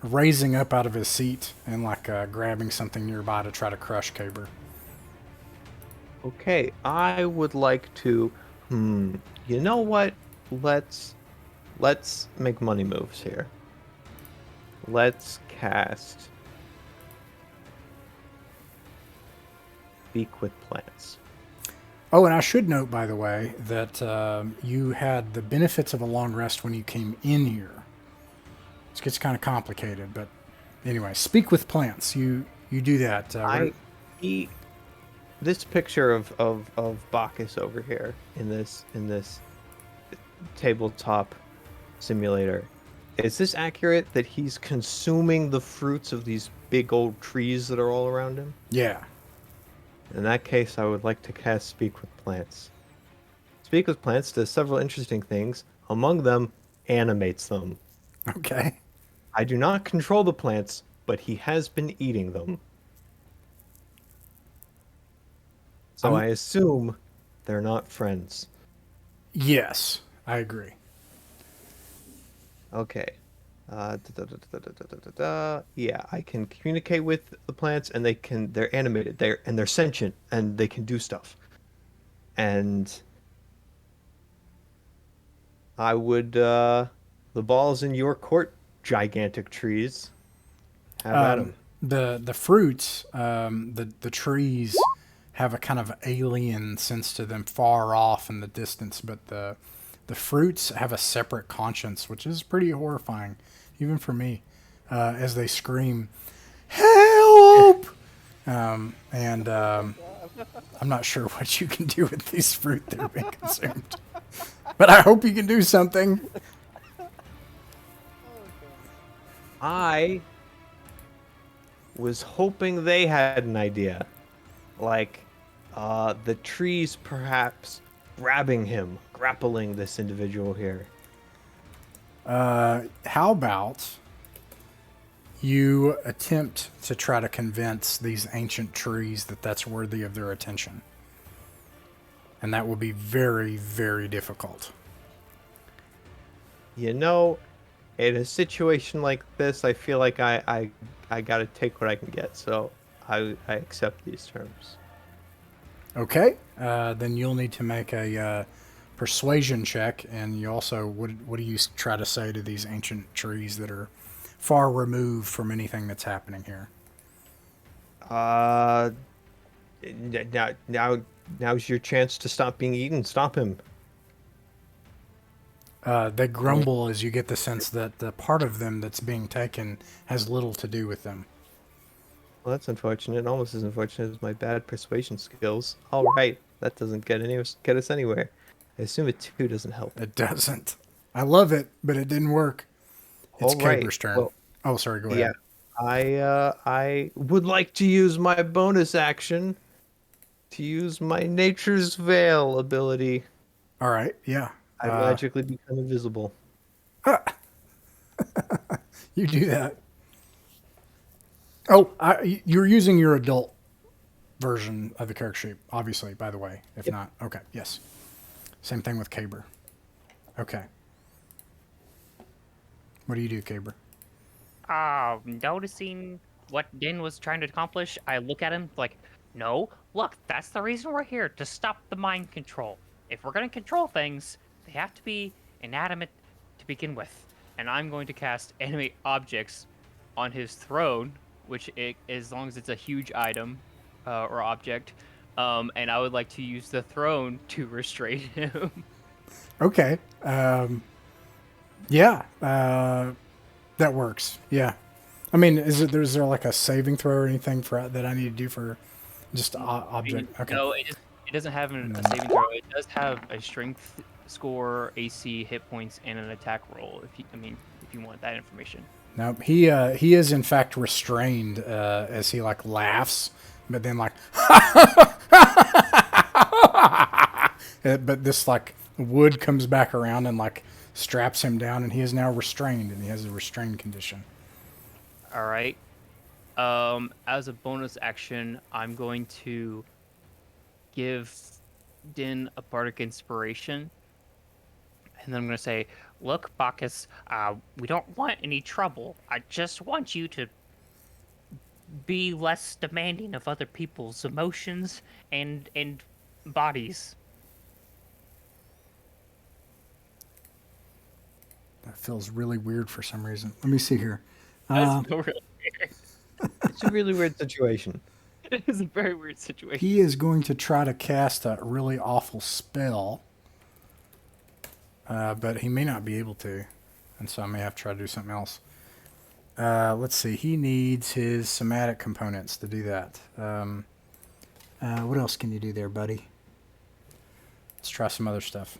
raising up out of his seat and like grabbing something nearby to try to crush Kaber. Okay, I would like to. You know what? Let's make money moves here. Let's cast Speak with Plants. Oh, and I should note, by the way, that you had the benefits of a long rest when you came in here. It gets kind of complicated, but anyway, Speak with Plants. You do that. This picture of Bacchus over here in this tabletop simulator, is this accurate that he's consuming the fruits of these big old trees that are all around him? Yeah. In that case, I would like to cast Speak with Plants. Speak with Plants does several interesting things. Among them, animates them. Okay. I do not control the plants, but he has been eating them. So I assume they're not friends. Yes, I agree. Okay. Yeah, I can communicate with the plants, and they're animated, they're sentient, and they can do stuff. And I would the ball's in your court, gigantic trees. Have at 'em. The fruits, the trees have a kind of alien sense to them, far off in the distance, but the fruits have a separate conscience, which is pretty horrifying, even for me, as they scream, "Help!" I'm not sure what you can do with these fruit that are being consumed, but I hope you can do something. I was hoping they had an idea. Like, the trees perhaps grabbing him, grappling this individual here. How about you attempt to try to convince these ancient trees that that's worthy of their attention? And that will be very, very difficult. You know, in a situation like this, I feel like I gotta take what I can get. So I accept these terms. Okay, then you'll need to make a persuasion check, and you also what do you try to say to these ancient trees that are far removed from anything that's happening here? Uh, now's your chance to stop being eaten. Stop him. They grumble as you get the sense that the part of them that's being taken has little to do with them. Well, that's unfortunate. Almost as unfortunate as my bad persuasion skills. All right, that doesn't get us anywhere. I assume a 2 doesn't help. It doesn't. I love it, but it didn't work. It's All right. Kaber's turn. Well, Oh, sorry. Go yeah, ahead. I would like to use my bonus action to use my Nature's Veil ability. All right. Yeah. I magically become invisible. You do that. Oh, you're using your adult version of the character sheet, obviously, by the way. If Yep. not, okay, yes. Same thing with Kaber. Okay. What do you do, Kaber? Noticing what Din was trying to accomplish, I look at him like, no, look, that's the reason we're here, to stop the mind control. If we're going to control things, they have to be inanimate to begin with. And I'm going to cast animate objects on his throne, which, as long as it's a huge item or object, and I would like to use the throne to restrain him. Okay. Yeah. That works. Yeah. I mean, is there like a saving throw or anything for that I need to do for just object? Okay. No, it doesn't have a saving throw. It does have a strength score, AC, hit points, and an attack roll. If you want that information. No, he is in fact restrained as he like laughs, but then like, but this like wood comes back around and like straps him down, and he is now restrained, and he has a restrained condition. All right. As a bonus action, I'm going to give Din a bardic inspiration, and then I'm going to say, "Look, Bacchus, we don't want any trouble. I just want you to be less demanding of other people's emotions and bodies." That feels really weird for some reason. Let me see here. That's really weird. It's a really weird situation. It is a very weird situation. He is going to try to cast a really awful spell, but he may not be able to, and so I may have to try to do something else. Let's see. He needs his somatic components to do that. What else can you do there, buddy? Let's try some other stuff.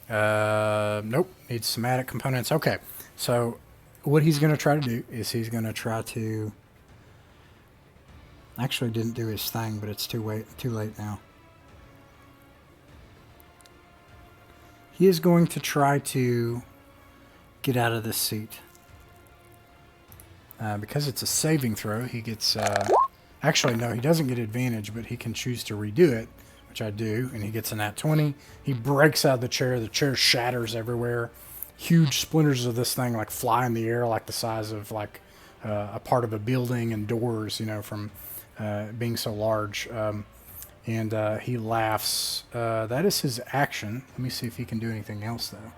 Nope. Needs somatic components. Okay. So what he's going to try to do is he's going to try to... Actually didn't do his thing, but it's too late now. He is going to try to get out of this seat. Because it's a saving throw, he gets... Actually, no, he doesn't get advantage, but he can choose to redo it, which I do, and he gets a nat 20. He breaks out of the chair shatters everywhere. Huge splinters of this thing like fly in the air like the size of like a part of a building, and doors, from being so large. And he laughs. That is his action. Let me see if he can do anything else, though.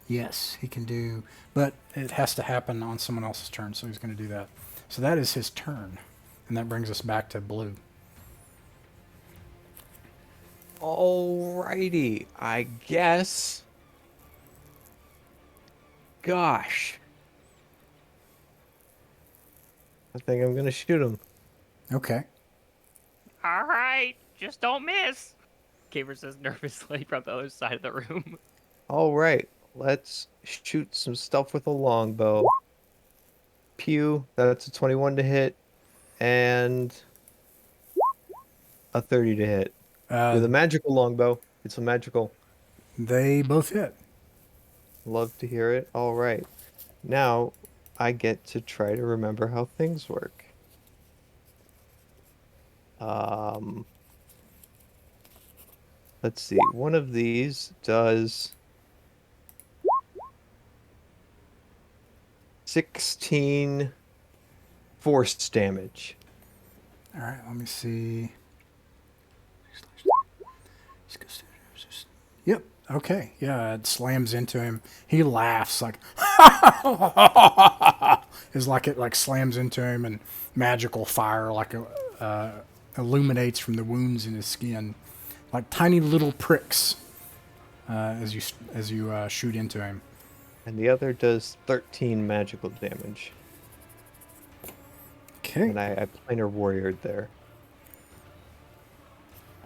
Yes, he can do, but it has to happen on someone else's turn, so he's going to do that. So that is his turn, and that brings us back to blue. Alrighty, I guess. Gosh. I think I'm gonna shoot him. Okay. All right, just don't miss. Kaber says nervously from the other side of the room. All right, let's shoot some stuff with a longbow. Pew, that's a 21 to hit, and a 30 to hit. Uh, With a magical longbow. It's a magical. they both hit. Love to hear it. All right. Now I get to try to remember how things work. Um, let's see. One of these does 16 force damage. All right, let me see. Yep. Okay. Yeah, it slams into him. He laughs like is like it like slams into him and magical fire like illuminates from the wounds in his skin, like tiny little pricks as you shoot into him. And the other does 13 magical damage. Okay. And I planar warriored there.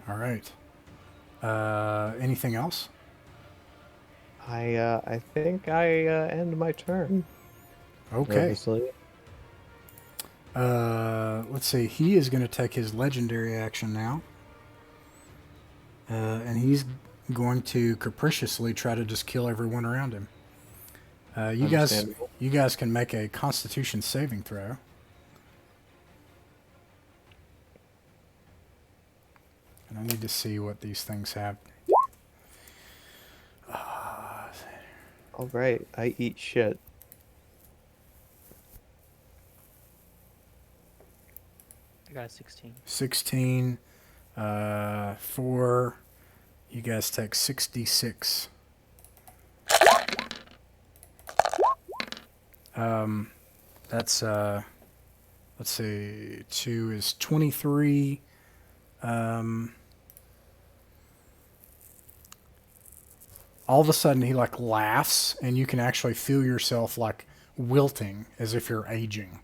All right. Anything else? I think I end my turn. Okay. Nervously. Let's see. He is going to take his legendary action now. And he's going to capriciously try to just kill everyone around him. You guys can make a Constitution saving throw. And I need to see what these things have. All right, I eat shit. I got a 16. 16. 4. You guys take 66. That's let's see. 2 is 23. All of a sudden he like laughs and you can actually feel yourself like wilting as if you're aging.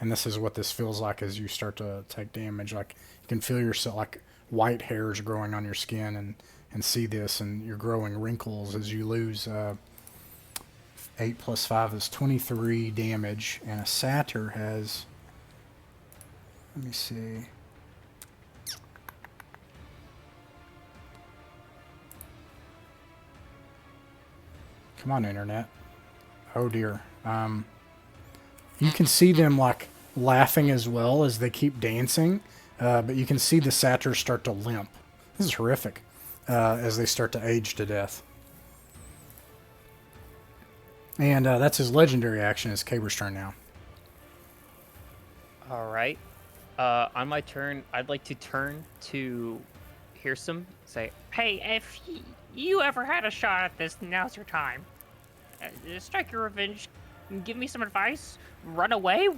And this is what this feels like as you start to take damage. Like you can feel yourself like white hairs growing on your skin and see this, and you're growing wrinkles as you lose 8 plus 5 is 23 damage, and a satyr has, let me see, come on internet, oh dear, you can see them like laughing as well as they keep dancing, but you can see the satyrs start to limp. This is horrific as they start to age to death. And that's his legendary action. It's Kaber's turn now. All right. On my turn, I'd like to turn to Hearsome. Say, hey, if you ever had a shot at this, now's your time. Strike your revenge. Give me some advice. Run away.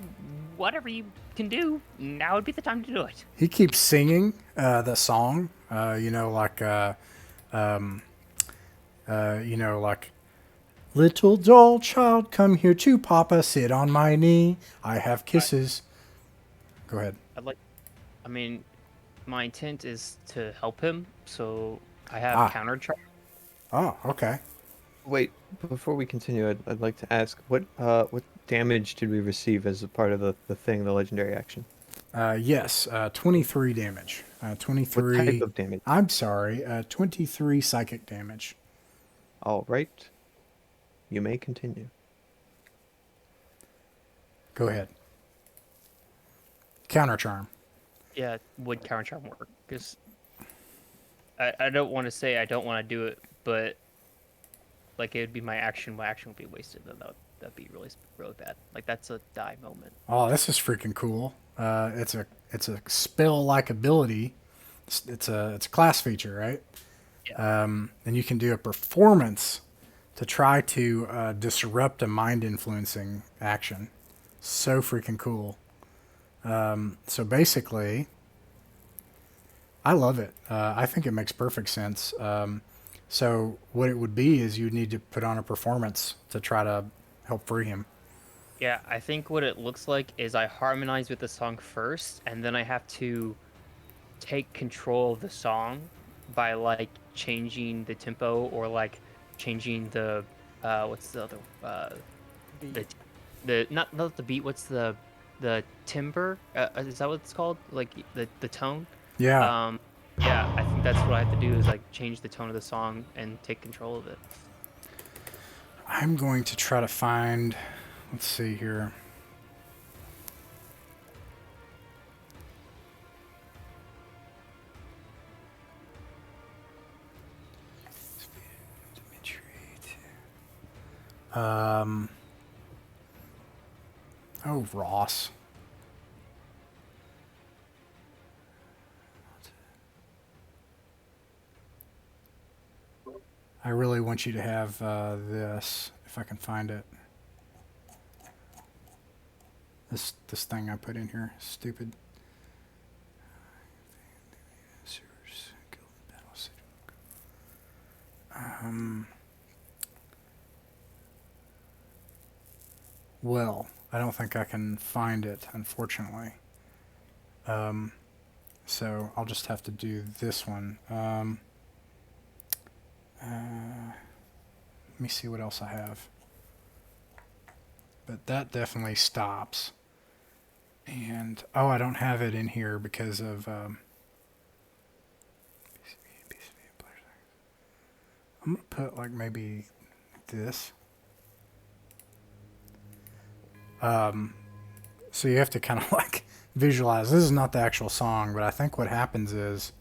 Whatever you can do, now would be the time to do it. He keeps singing the song. Like little doll child, come here to Papa, sit on my knee. I have kisses. Go ahead. My intent is to help him, so I have counter charge. Oh, okay. Wait, before we continue, I'd like to ask what damage did we receive as a part of the legendary action? Yes, 23 damage. 23. What type of damage? I'm sorry, 23 psychic damage. All right. You may continue. Go ahead. Counter charm. Yeah, would counter charm work? Because I don't want to say I don't want to do it, but like it would be my action. My action would be wasted. That'd be really really bad. Like that's a die moment. Oh, this is freaking cool. It's a spell-like ability. It's a class feature, right? Yeah. And you can do a performance to try to disrupt a mind-influencing action. So freaking cool. So basically, I love it. I think it makes perfect sense. So what it would be is you'd need to put on a performance to try to help free him. Yeah, I think what it looks like is I harmonize with the song first, and then I have to take control of the song by like changing the tempo or like changing the what's the other Beat. the not the beat. What's the timbre? Is that what it's called? Like the tone? Yeah. Yeah, I think that's what I have to do is like change the tone of the song and take control of it. I'm going to try to find. Let's see here. Oh, Ross. I really want you to have this, if I can find it. This thing I put in here, stupid. Well, I don't think I can find it, unfortunately. So I'll just have to do this one. Let me see what else I have. But that definitely stops. And, oh, I don't have it in here because of... I'm going to put, like, maybe this. So you have to kind of, like, visualize. This is not the actual song, but I think what happens is...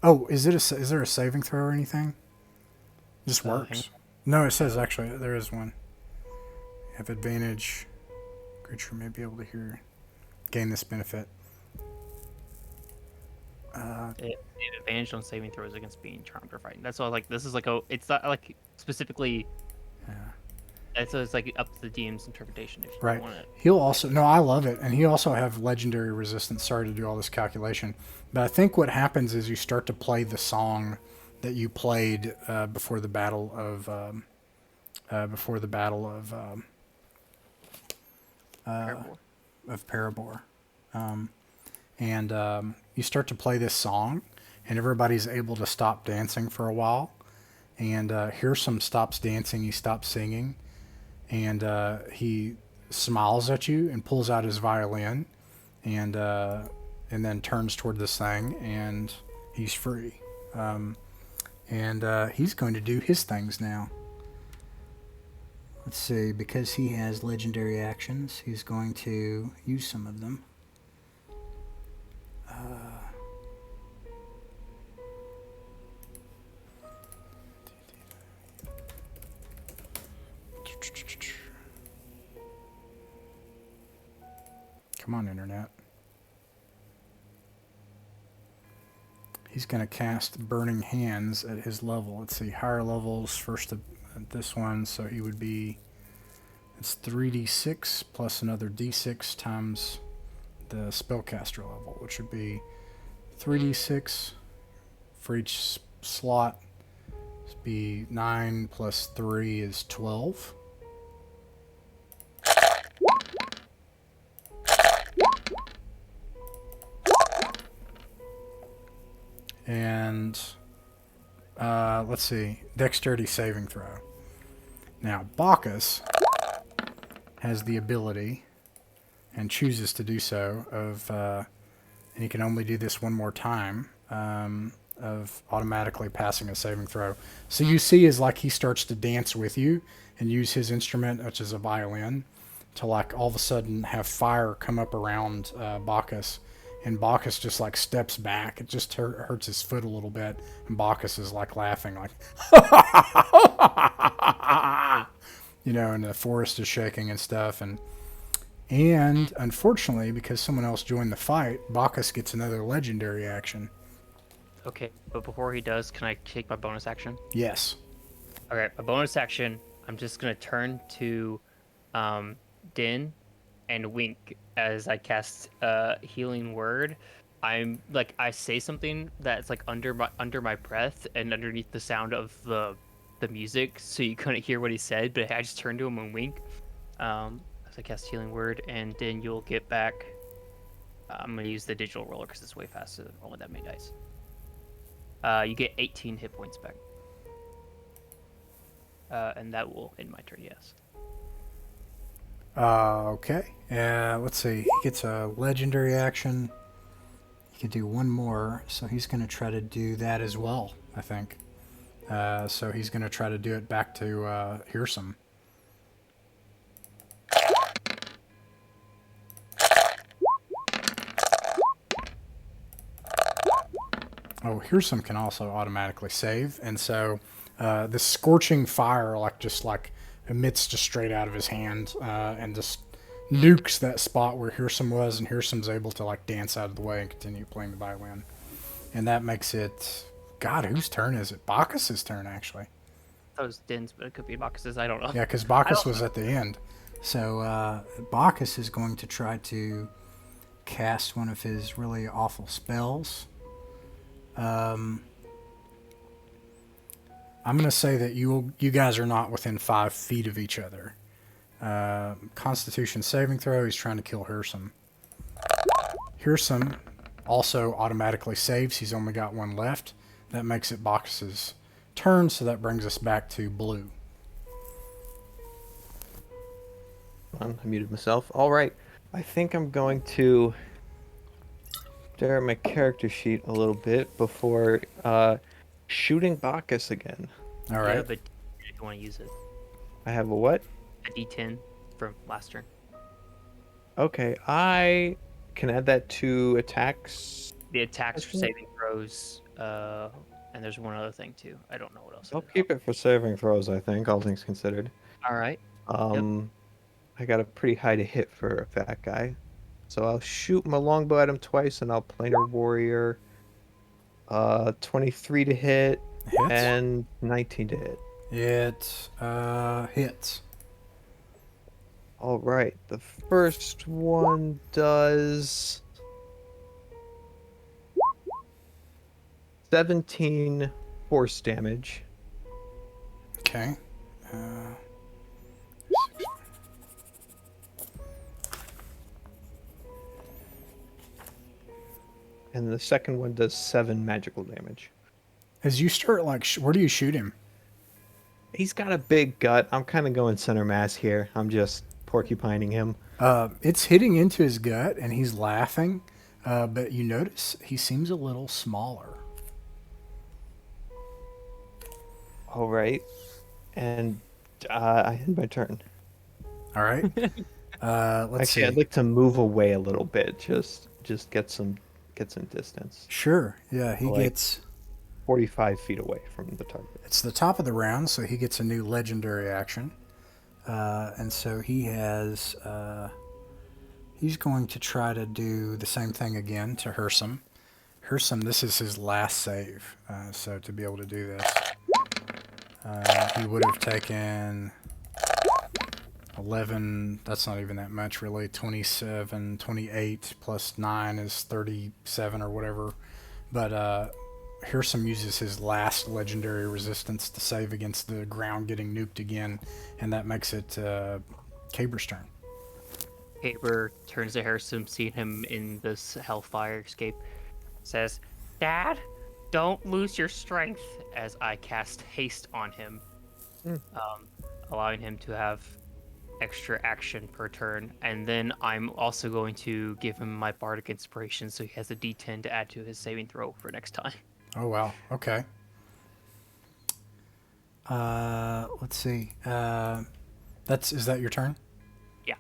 Oh, is there a saving throw or anything? Just works. No, it says actually there is one. You have advantage. Creature may be able to hear. Gain this benefit. Advantage on saving throws against being charmed or frightened. That's all. Like this is like it's not like specifically. Yeah. So it's like up to the DM's interpretation if you Right. want it. He'll also no, I love it, and he also have legendary resistance. Sorry to do all this calculation, but I think what happens is you start to play the song that you played before the battle of Perenval. And you start to play this song, and everybody's able to stop dancing for a while. And Hirsum stops dancing, he stops singing, and he smiles at you and pulls out his violin, and then turns toward this thing, and he's free. And he's going to do his things now. Let's see, because he has legendary actions, he's going to use some of them. Come on, Internet. He's going to cast Burning Hands at his level. Let's see, higher levels, first at this one, so he would be, it's 3d6 plus another d6 times the spellcaster level, which would be 3d6 for each slot. It'd be 9 plus 3 is 12. And let's see, dexterity saving throw. Now, Bacchus has the ability, and chooses to do so, of, and he can only do this one more time, of automatically passing a saving throw. So you see is like he starts to dance with you and use his instrument, which is a violin, to like all of a sudden have fire come up around Bacchus. And Bacchus just like steps back. It just hurts his foot a little bit. And Bacchus is like laughing, like, you know, and the forest is shaking and stuff. And unfortunately, because someone else joined the fight, Bacchus gets another legendary action. Okay, but before he does, can I take my bonus action? Yes. Okay, my bonus action, I'm just going to turn to Din and wink as I cast healing word. I'm like I say something that's like under my breath and underneath the sound of the music, so you couldn't hear what he said, but I just turned to him and wink. As I cast healing word, and then you'll get back. I'm gonna use the digital roller because it's way faster than rolling that many dice. You get 18 hit points back. And that will end my turn, yes. Okay. Let's see. He gets a legendary action. He could do one more, so he's going to try to do that as well, I think. So he's going to try to do it back to Hearsome. Oh, Hearsome can also automatically save, and so this scorching fire just emits just straight out of his hand and just nukes that spot where Hearsome was, and Hearsome's able to like dance out of the way and continue playing the violin. And that makes it, God, whose turn is it? Bacchus's turn, actually. That was Din's, but it could be Bacchus's. I don't know. Yeah, because Bacchus was at the end. So Bacchus is going to try to cast one of his really awful spells. I'm going to say that you guys are not within 5 feet of each other. Constitution saving throw. He's trying to kill Hearsome. Hearsome also automatically saves. He's only got one left. That makes it Bacchus's turn, so that brings us back to blue. I muted myself. All right. I think I'm going to stare at my character sheet a little bit before shooting Bacchus again. All right. Yeah, but if you want to use it, I have a what? a D10 from last turn. Okay, I can add that to attacks. The attacks for Okay. saving throws, and there's one other thing too. I don't know what else. I'll keep it for saving throws, I think, all things considered. All right. I got a pretty high to hit for a fat guy. So I'll shoot my longbow at him twice, and I'll planar warrior. 23 to hit Hits. and 19 to hit. It hits. All right, the first one does 17 force damage. Okay. And the second one does 7 magical damage. As you start, where do you shoot him? He's got a big gut. I'm kind of going center mass here. I'm just porcupining him. It's hitting into his gut, and he's laughing. But you notice he seems a little smaller. All right. And I end my turn. All right. Let's Actually, see. I'd like to move away a little bit. Just get some distance. Sure. Yeah, he Like- gets. 45 feet away from the target. It's the top of the round, so he gets a new legendary action. And so he has. He's going to try to do the same thing again to Hearsome. Hearsome, this is his last save. So to be able to do this, he would have taken 11. That's not even that much, really. 27, 28 plus 9 is 37 or whatever. But Hearsome uses his last legendary resistance to save against the ground getting nuked again, and that makes it Kaber's turn. Kaber turns to Harrison, seeing him in this hellfire escape, says, "Dad, don't lose your strength," as I cast haste on him, allowing him to have extra action per turn. And then I'm also going to give him my bardic inspiration, so he has a D10 to add to his saving throw for next time. Oh wow. Okay. Let's see. Is that your turn? Yeah.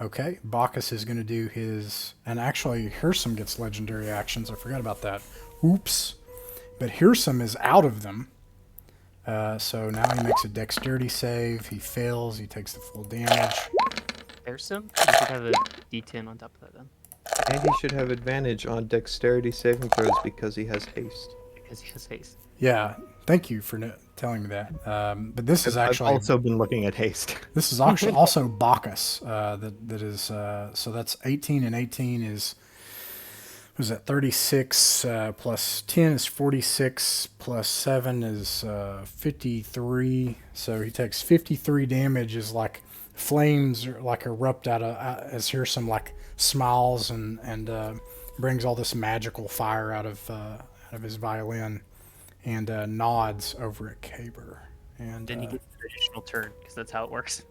Okay. Bacchus is going to do his, and actually Hearsome gets legendary actions. I forgot about that. Oops. But Hearsome is out of them. So now he makes a dexterity save. He fails. He takes the full damage. Harrison, you should have a D10 on top of that then, And he should have advantage on dexterity saving throws because he has haste. because he has haste. Yeah. Thank you for telling me that. But this is actually I've also been looking at haste. This is actually also Bacchus. That is so that's 18 and 18 is, was that 36 plus 10 is 46 plus 7 is 53. So he takes 53 damage as like flames erupt out of as Hearsome smiles and brings all this magical fire out of his violin and nods over at Kaber. And Then he gets an additional turn because that's how it works.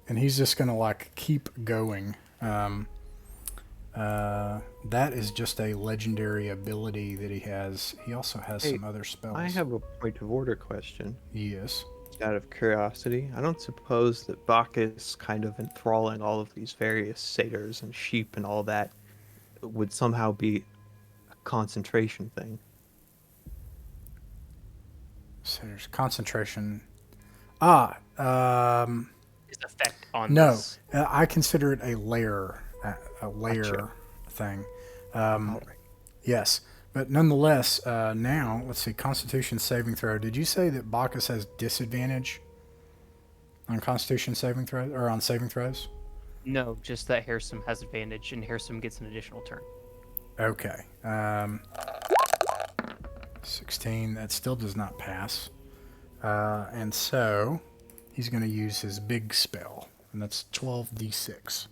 and he's just gonna like keep going. That is just a legendary ability that he has. He also has Hey, some other spells. I have a point of order question. Yes. Out of curiosity, I don't suppose that Bacchus kind of enthralling all of these various satyrs and sheep and all that would somehow be a concentration thing. So there's concentration. His effect on No, this. I consider it a layer Gotcha. thing. All right. Yes, but nonetheless, now let's see. Constitution saving throw. Did you say that Bacchus has disadvantage on Constitution saving throw or on saving throws? No, just that Harrison has advantage, and Harrison gets an additional turn. Okay. 16. That still does not pass. And so he's going to use his big spell, and that's 12d6.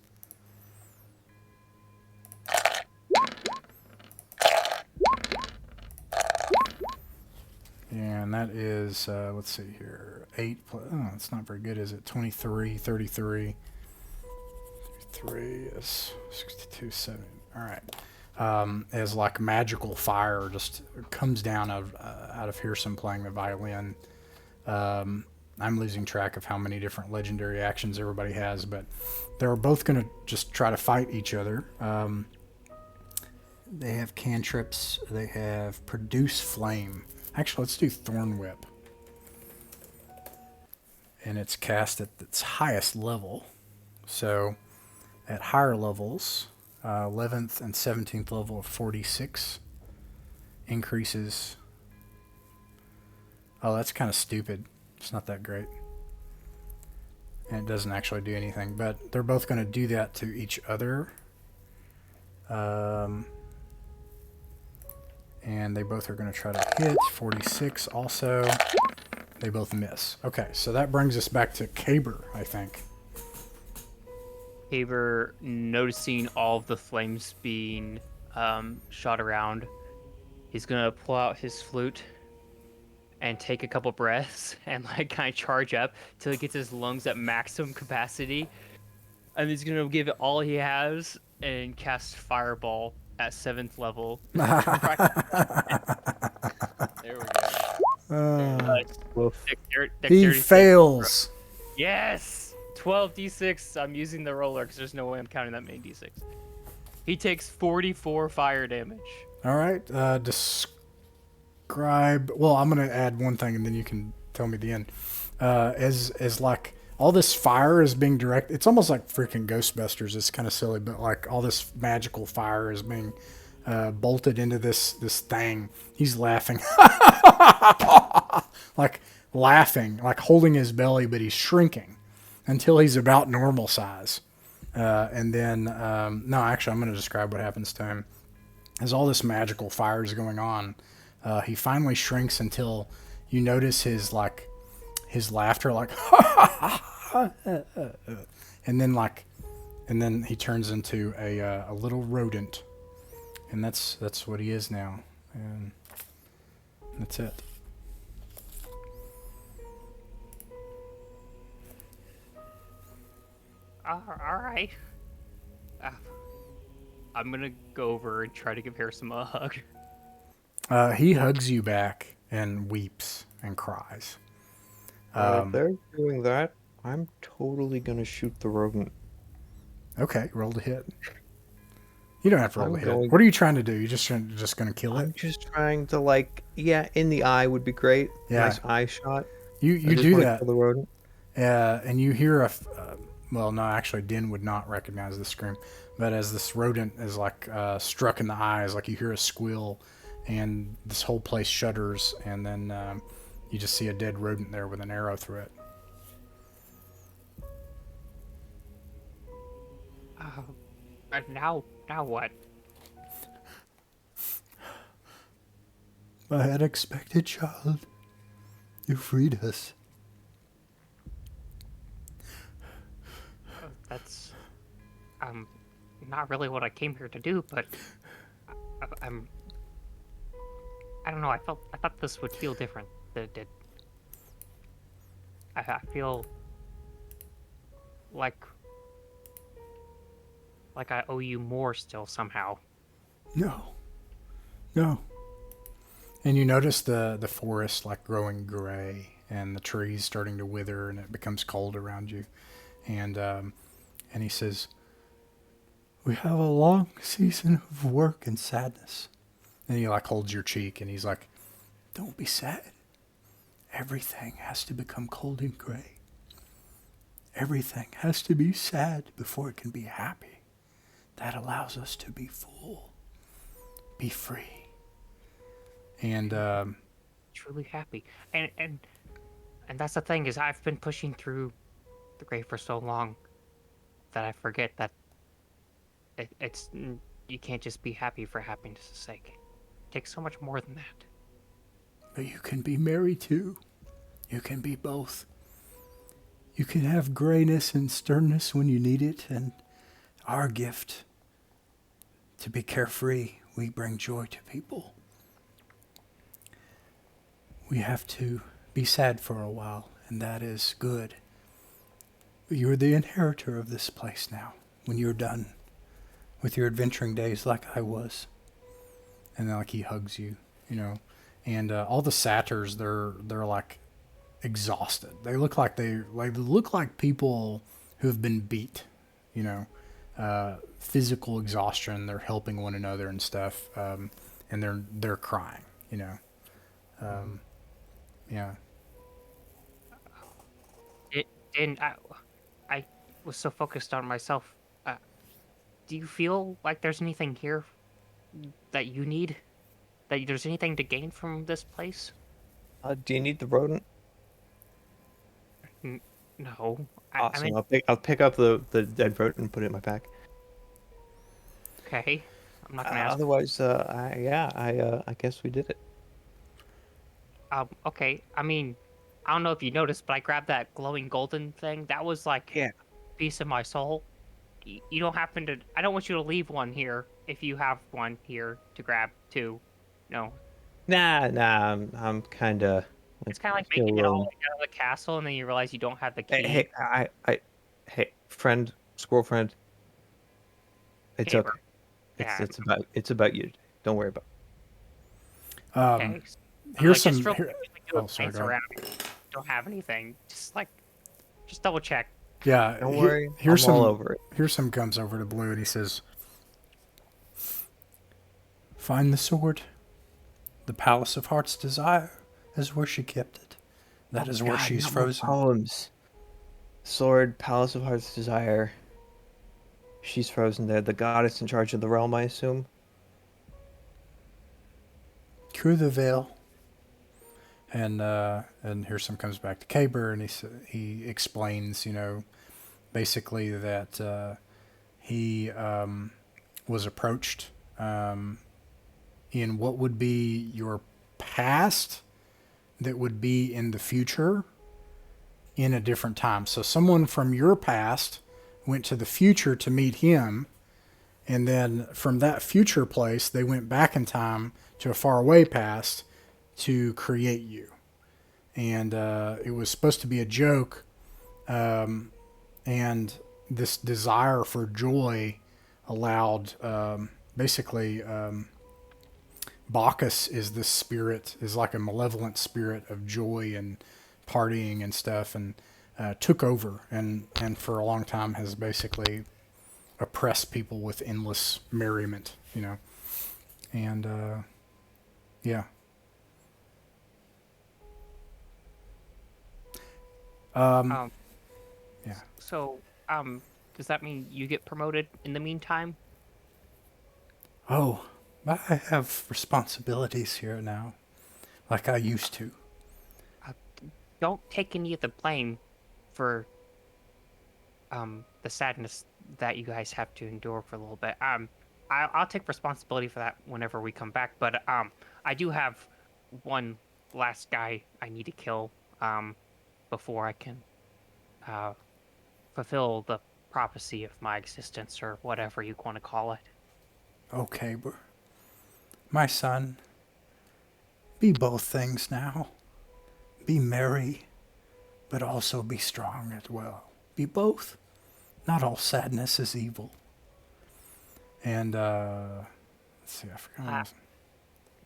And that is, let's see here, 8 plus, oh, it's not very good, is it? 23, 33. 3 is 62, 7. All right. As like magical fire just comes down out of Pearson playing the violin. I'm losing track of how many different legendary actions everybody has, but they're both going to just try to fight each other. They have cantrips. They have produce flame. Actually, let's do Thorn Whip. And it's cast at its highest level. So at higher levels, 11th and 17th level of 46 increases. Oh, that's kind of stupid. It's not that great. And it doesn't actually do anything. But they're both going to do that to each other. And they both are going to try to hit. 46 also. They both miss. Okay, so that brings us back to Kaber, I think. Kaber, noticing all of the flames being shot around, he's gonna pull out his flute and take a couple breaths and like kind of charge up till he gets his lungs at maximum capacity, and he's gonna give it all he has and cast Fireball at 7th level. There we go. Woof. He Dexterity fails. Yes! 12d6. I'm using the roller because there's no way I'm counting that many d6. He takes 44 fire damage. All right. Describe. Well, I'm gonna add one thing, and then you can tell me the end. As like all this fire is being directed. It's almost like freaking Ghostbusters. It's kind of silly, but like all this magical fire is being bolted into this thing. He's laughing, like laughing, like holding his belly, but he's shrinking until he's about normal size. And then, no, actually, I'm going to describe what happens to him. As all this magical fire is going on, he finally shrinks until you notice his laughter, like, and then he turns into a little rodent, and that's what he is now, and that's it. All right. I'm gonna go over and try to give Harrison a hug. He hugs you back and weeps and cries. If they're doing that, I'm totally gonna shoot the rodent. Okay, roll to hit. You don't have to roll to I'm hit. going- What are you trying to do? You're just going to kill I'm it? just trying to in the eye would be great. Yeah. Nice eye shot. You I just do wanna that. kill the rodent. And you hear well, no, actually, Din would not recognize the scream. But as this rodent is struck in the eyes, like you hear a squeal, and this whole place shudders, and then you just see a dead rodent there with an arrow through it. Now what? My unexpected child, you freed us. That's not really what I came here to do, but I don't know. I thought this would feel different than it did. I feel like I owe you more still somehow. No, no. And you notice the forest like growing gray and the trees starting to wither and it becomes cold around you. And he says, "We have a long season of work and sadness." And he like holds your cheek and he's like, "Don't be sad. Everything has to become cold and gray. Everything has to be sad before it can be happy. That allows us to be full, be free." And Truly happy. And that's the thing is I've been pushing through the grave for so long that I forget that you can't just be happy for happiness' sake. It takes so much more than that. but you can be merry too. You can be both. You can have grayness and sternness when you need it, and our gift to be carefree. We bring joy to people. We have to be sad for a while, and that is good. You're the inheritor of this place now, when you're done with your adventuring days like I was. And then like he hugs you, you know. And all the satyrs, they're like exhausted. They look like people who have been beat, you know, physical exhaustion. They're helping one another and stuff, and they're crying, you know. Yeah. And I was so focused on myself. Do you feel like there's anything here that you need? That there's anything to gain from this place? Do you need the rodent? No. I Awesome. mean, I'll pick up the dead rodent and put it in my pack. okay. I'm not gonna ask. Otherwise, I guess we did it. Okay. I mean, I don't know if you noticed, but I grabbed that glowing golden thing. That was like Yeah. a piece of my soul. You don't happen to. I don't want you to leave one here if you have one here to grab too. No. Nah. I'm kind of. It's kind of like making it all the way out of the castle, and then you realize you don't have the key. Hey, friend, squirrel friend. It's Kaber. okay. Yeah. It's about you. Don't worry about Okay. Here's Just some. real Here, quick, do a oh, sorry. glance Go ahead. around. Don't have anything. Just double check. Yeah. it. Don't worry. Here's I'm some. all over it. Here's some comes over to Blue and he says, "Find the sword. The Palace of Heart's Desire is where she kept it. That is where God, she's not more frozen." Poems. Sword, Palace of Heart's Desire. She's frozen there. The goddess in charge of the realm, I assume. Through the Vale. And Hearsome comes back to Kaber and he explains, you know, basically that he was approached in what would be your past that would be in the future in a different time. So someone from your past went to the future to meet him, and then from that future place, they went back in time to a faraway past to create you. And it was supposed to be a joke, and this desire for joy allowed basically Bacchus is this spirit, is like a malevolent spirit of joy and partying and stuff, and took over and for a long time has basically oppressed people with endless merriment, you know. And yeah. Um. Yeah. So, does that mean you get promoted in the meantime? Oh, I have responsibilities here now, like I used to. Don't take any of the blame for the sadness that you guys have to endure for a little bit. I'll take responsibility for that whenever we come back. But I do have one last guy I need to kill before I can fulfill the prophecy of my existence, or whatever you want to call it. Okay, my son, be both things now. Be merry but also be strong as well. Be both. Not all sadness is evil. And, let's see, I forgot.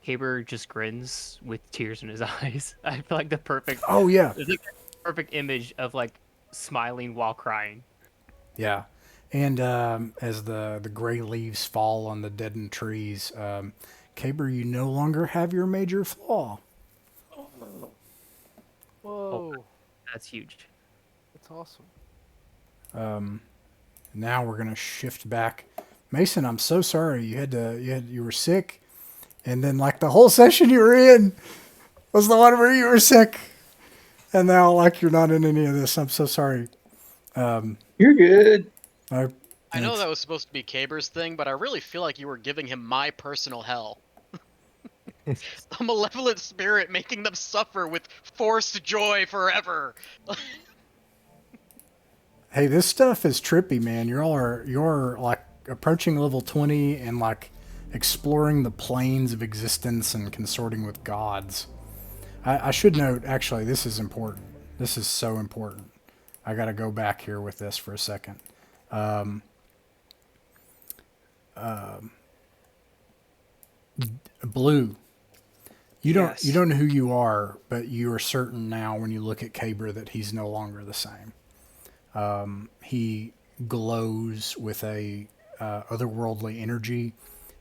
Kaber just grins with tears in his eyes. I feel like the perfect, Oh, yeah. it's like the perfect image of like smiling while crying. Yeah. And as the gray leaves fall on the deadened trees, Kaber, you no longer have your major flaw. Whoa, That's huge. that's awesome. Now we're gonna shift back. Mason, I'm so sorry. You were sick, and then like the whole session you were in was the one where you were sick, and now like you're not in any of this. I'm so sorry. You're good. I know that was supposed to be Kaber's thing, but I really feel like you were giving him my personal hell. A malevolent spirit making them suffer with forced joy forever. Hey, this stuff is trippy, man. You're like approaching level 20 and like exploring the planes of existence and consorting with gods. I should note, actually, this is important. This is so important. I got to go back here with this for a second. Blue. You don't know who you are, but you are certain now when you look at Kaber that he's no longer the same. He glows with a otherworldly energy,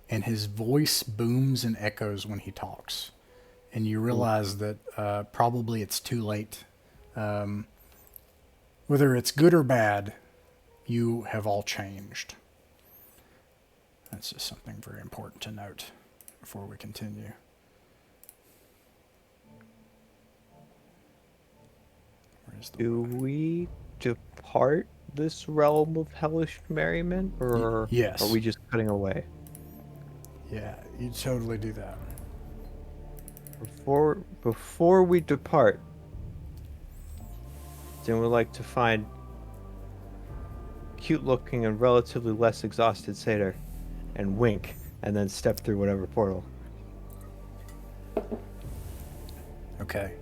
and his voice booms and echoes when he talks. And you realize that probably it's too late. Whether it's good or bad, you have all changed. That's just something very important to note before we continue. Do we depart this realm of hellish merriment, or yes. are we just cutting away? Yeah, you totally do that. Before we depart, then we'd like to find cute-looking and relatively less exhausted satyr, and wink, and then step through whatever portal. Okay.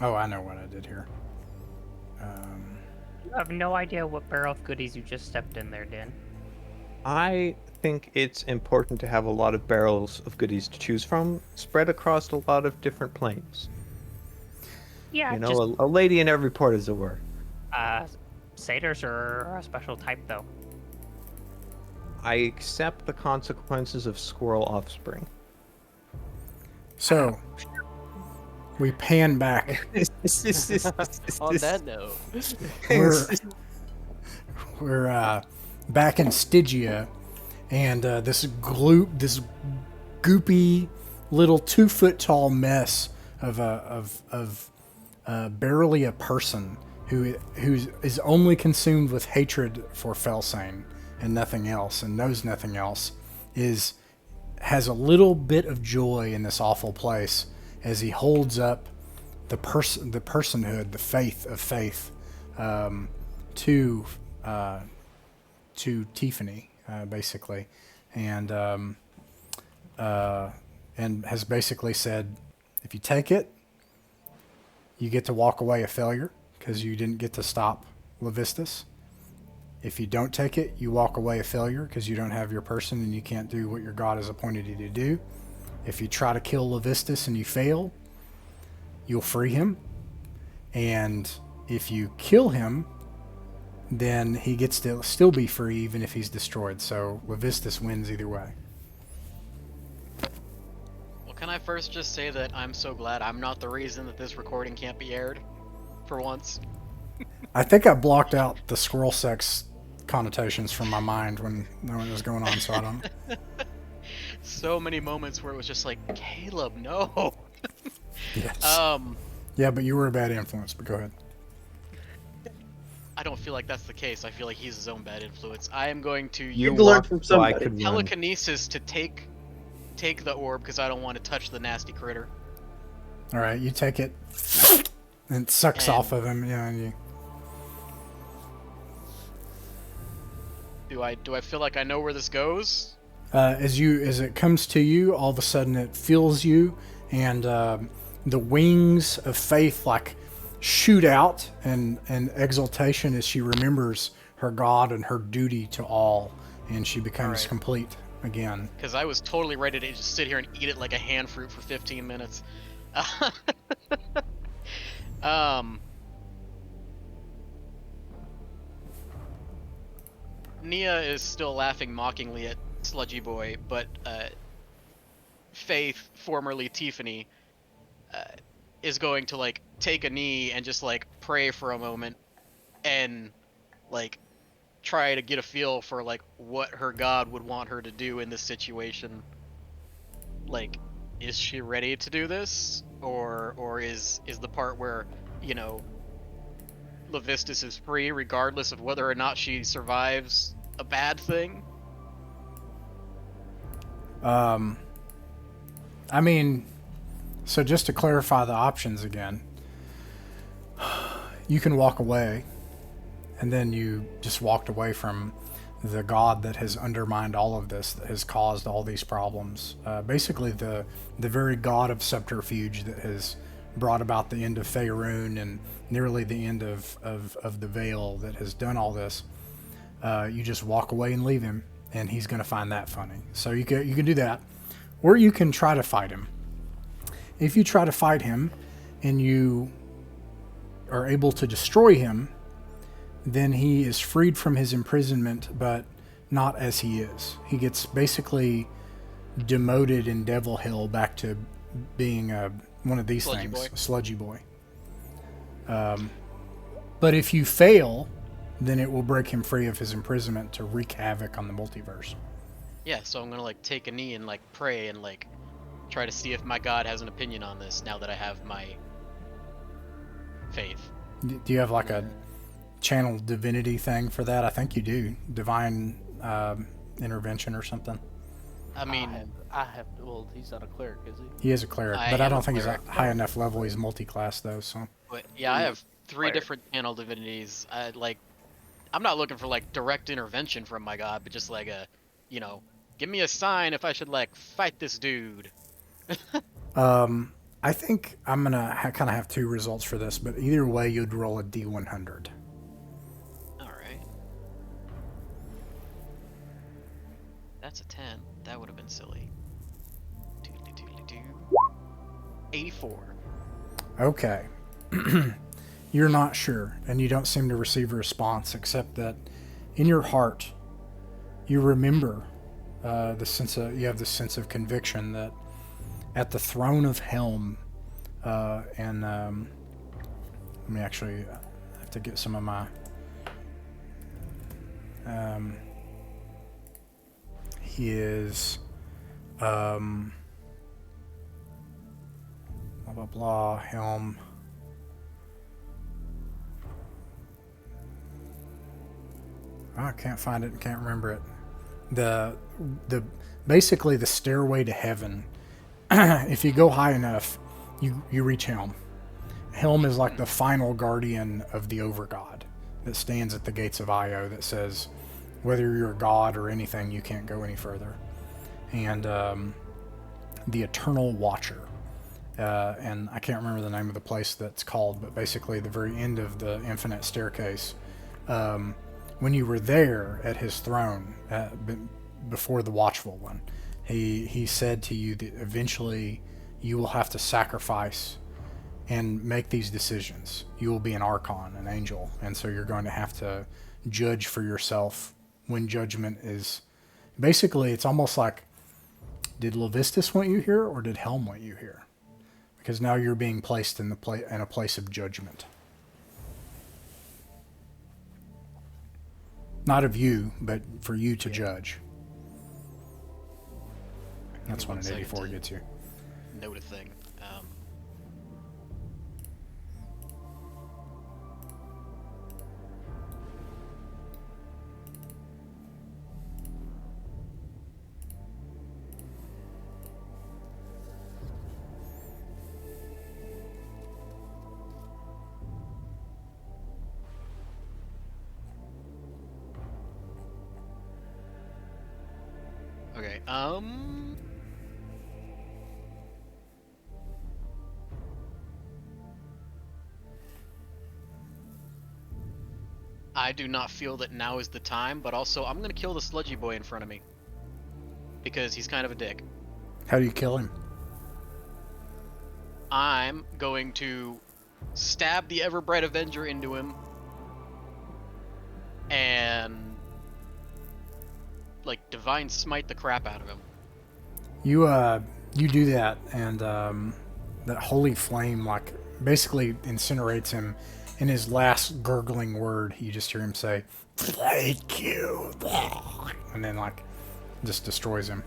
Oh, I know what I did here. You have no idea what barrel of goodies you just stepped in there, Dan. I think it's important to have a lot of barrels of goodies to choose from, spread across a lot of different planes. Yeah, You know, a lady in every port, as it were. Satyrs are a special type, though. I accept the consequences of squirrel offspring. So, we pan back. On that note, We're back in Stygia, and this goopy little 2-foot tall mess of barely a person who is only consumed with hatred for Felsane and nothing else, and knows nothing else, has a little bit of joy in this awful place as he holds up the personhood, the faith of faith, to Tiffany, basically, and has basically said, if you take it, you get to walk away a failure because you didn't get to stop Levistus. If you don't take it, you walk away a failure because you don't have your person and you can't do what your God has appointed you to do. If you try to kill Levistus and you fail, you'll free him. And if you kill him, then he gets to still be free even if he's destroyed. So Levistus wins either way. well, can I first just say that I'm so glad I'm not the reason that this recording can't be aired, for once. I think I blocked out the squirrel sex connotations from my mind when knowing was going on, so I don't. So many moments where it was just like, Caleb, no. Yes. Yeah, but you were a bad influence, but go ahead. I don't feel like that's the case. I feel like he's his own bad influence. I am going to You use learn walked from so I somebody. could run. telekinesis to take the orb because I don't want to touch the nasty critter. All right, you take it, and it sucks And- off of him. Yeah, and you. Do I feel like I know where this goes? As it comes to you, all of a sudden it fills you, and the wings of faith like shoot out in exultation as she remembers her God and her duty to all, and she becomes Alright. complete again. Because I was totally ready to just sit here and eat it like a hand fruit for 15 minutes. Nia is still laughing mockingly at Sludgy Boy, but Faith, formerly Tiffany, is going to like take a knee and just like pray for a moment and like try to get a feel for like what her God would want her to do in this situation. Like, is she ready to do this, or is the part where, you know, Levistus is free regardless of whether or not she survives a bad thing? I mean, so just to clarify the options again, you can walk away, and then you just walked away from the God that has undermined all of this, that has caused all these problems. Basically, the very God of subterfuge that has brought about the end of Faerun and nearly the end of the Vale, that has done all this. You just walk away and leave him, and he's going to find that funny. So you can do that, or you can try to fight him. If you try to fight him, and you are able to destroy him, then he is freed from his imprisonment, but not as he is. He gets basically demoted in Devil Hill back to being one of these Sludgy things, boy. a sludgy boy. But if you fail, then it will break him free of his imprisonment to wreak havoc on the multiverse. Yeah, so I'm gonna like take a knee and like pray and like try to see if my God has an opinion on this now that I have my faith. Do you have like a channel divinity thing for that? I think you do. Divine intervention or something. I mean, I have. Well, he's not a cleric, is he? He is a cleric, I but I am a don't think he's cleric. a high enough level. He's multi-class though, so. but yeah, I have three Fire. different channel divinities. I'm not looking for like direct intervention from my God, but just like a, you know, give me a sign if I should like fight this dude. I think I'm gonna kind of have two results for this, but either way, you'd roll a D100. All right. That's a 10. That would have been silly. 84. Okay. You're not sure, and you don't seem to receive a response, except that in your heart, you remember you have this sense of conviction that at the throne of Helm, and let me actually I have to get some of my he is blah blah blah Helm. I can't find it and can't remember it. The basically the stairway to heaven. If you go high enough, you reach Helm. Helm is like the final guardian of the Overgod that stands at the gates of Io that says, whether you're a god or anything, you can't go any further. And the Eternal Watcher. And I can't remember the name of the place that's called, but basically the very end of the Infinite Staircase. When you were there at his throne, before the Watchful One, he said to you that eventually you will have to sacrifice and make these decisions. You will be an Archon, an angel, and so you're going to have to judge for yourself when judgment is... Basically, it's almost like, did Levistus want you here, or did Helm want you here? Because now you're being placed in a place of judgment. Not of you, but for you to judge. That's when an 84 gets you. Note a thing. Okay, Um. I do not feel that now is the time, but also I'm gonna kill the sludgy boy in front of me. Because he's kind of a dick. How do you kill him? I'm going to stab the ever-bright Avenger into him. And like divine smite the crap out of him. You do that, and that holy flame like basically incinerates him. In his last gurgling word, you just hear him say, "Thank you," and then like just destroys him.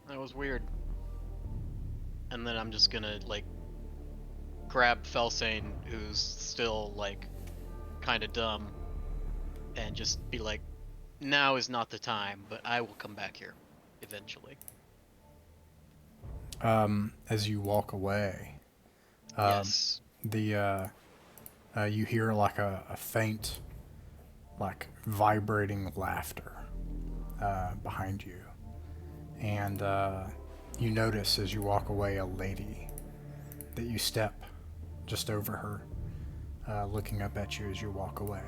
That was weird. And then I'm just gonna like grab Felsane, who's still like kind of dumb, and just be like, now is not the time, but I will come back here eventually. As you walk away, Yes. you hear like a faint, like vibrating laughter behind you, and you notice as you walk away a lady that you step just over her, looking up at you as you walk away.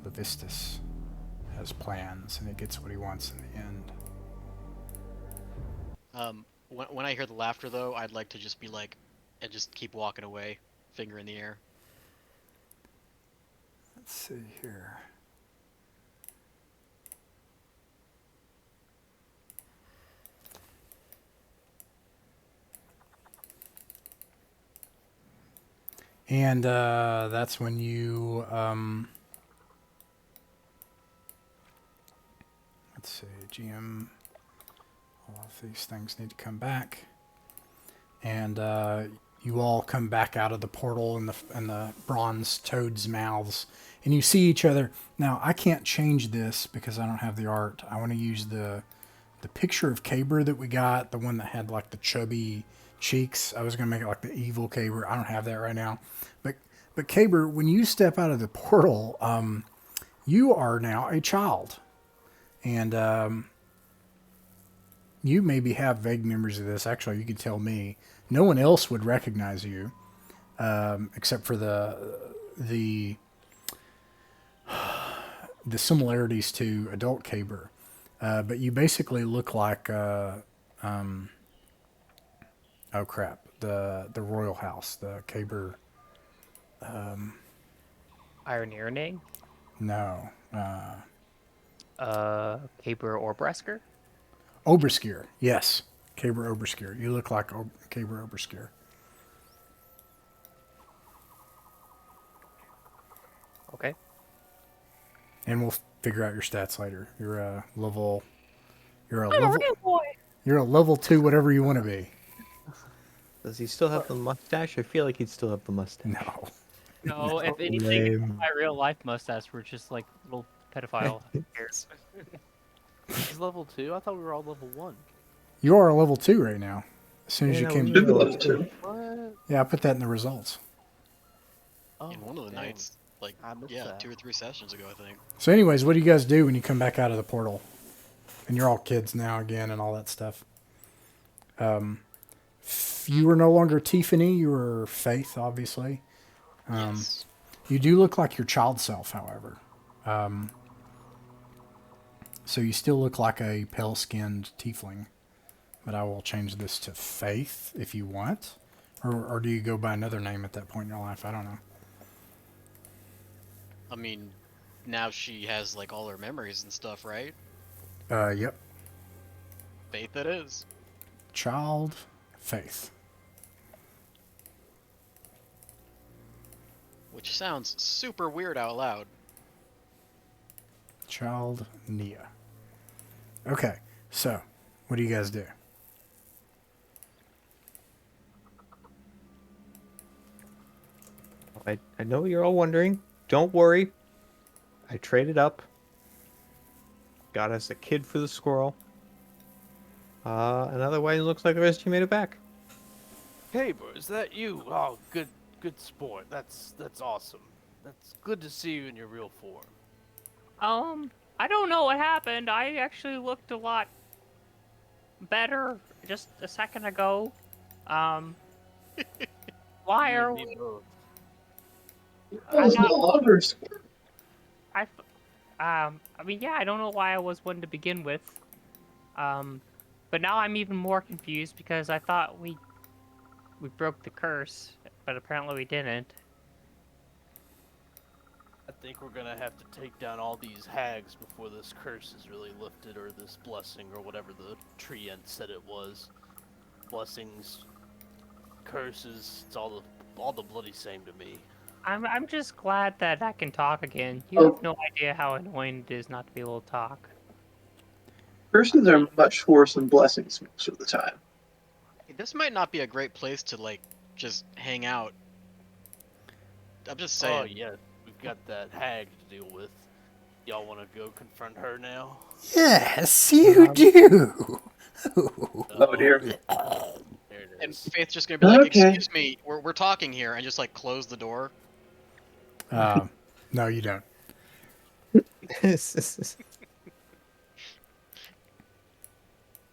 Levistus has plans, and he gets what he wants in the end. When I hear the laughter, though, I'd like to just be like, and just keep walking away, finger in the air. Let's see here. And that's when you, let's see, GM, all of these things need to come back. And you all come back out of the portal and the bronze toads' mouths, and you see each other. Now, I can't change this because I don't have the art. I want to use the picture of Kaber that we got, the one that had like the chubby cheeks. I was going to make it like the evil Kaber. I don't have that right now. But Kaber, when you step out of the portal, you are now a child. And you maybe have vague memories of this. Actually, you can tell me. No one else would recognize you, except for the similarities to adult Kaber. But you basically look like oh crap, the royal house, the Kaber. Iron No, Kaber or Bresker? Oberskier. Yes, Kaber Oberskier. You look like Kaber Oberskier. Okay. And we'll figure out your stats later. You're a level. You're a I'm a level. real boy. You're a level 2, whatever you want to be. Does he still have the mustache? I feel like he'd still have the mustache. No. No, if anything, Lame. my real life mustache were just like little pedophile hairs. He's level 2? I thought we were all level 1. You are a level 2 right now. As soon as you no, came. we Should be know. level 2. What? Yeah, I put that in the results. Oh, In one of the dang. nights, like, I missed yeah, that. 2 or 3 sessions ago, I think. So, anyways, what do you guys do when you come back out of the portal? And you're all kids now again and all that stuff. You were no longer Tiffany. You were Faith, obviously. Yes. You do look like your child self, however. So you still look like a pale-skinned tiefling. But I will change this to Faith if you want. Or do you go by another name at that point in your life? I don't know. I mean, now she has, like, all her memories and stuff, right? Yep. Faith it is. Child Faith. Which sounds super weird out loud. Child Nia. Okay, so what do you guys do? I know you're all wondering. Don't worry. I traded up. Got us a kid for the squirrel. And otherwise, it looks like the rest of you made it back. Kaber, is that you? Oh, good sport. That's awesome. That's good to see you in your real form. I don't know what happened. I actually looked a lot better just a second ago. Um, why You are and me we? both. I was thought no others. I mean, yeah, I don't know why I was one to begin with. But now I'm even more confused because I thought we broke the curse, but apparently we didn't. I think we're gonna have to take down all these hags before this curse is really lifted, or this blessing, or whatever the treant said it was. Blessings, curses, it's all the bloody same to me. I'm just glad that I can talk again. You Oh. have no idea how annoying it is not to be able to talk. Curses are much worse than blessings most of the time. This might not be a great place to like just hang out. I'm just saying. Oh yeah, we've got that hag to deal with. Y'all want to go confront her now? Yes, you do. Oh dear. There it And is. Faith's just gonna be like, Okay. "Excuse me, we're talking here," and just like close the door. No, you don't.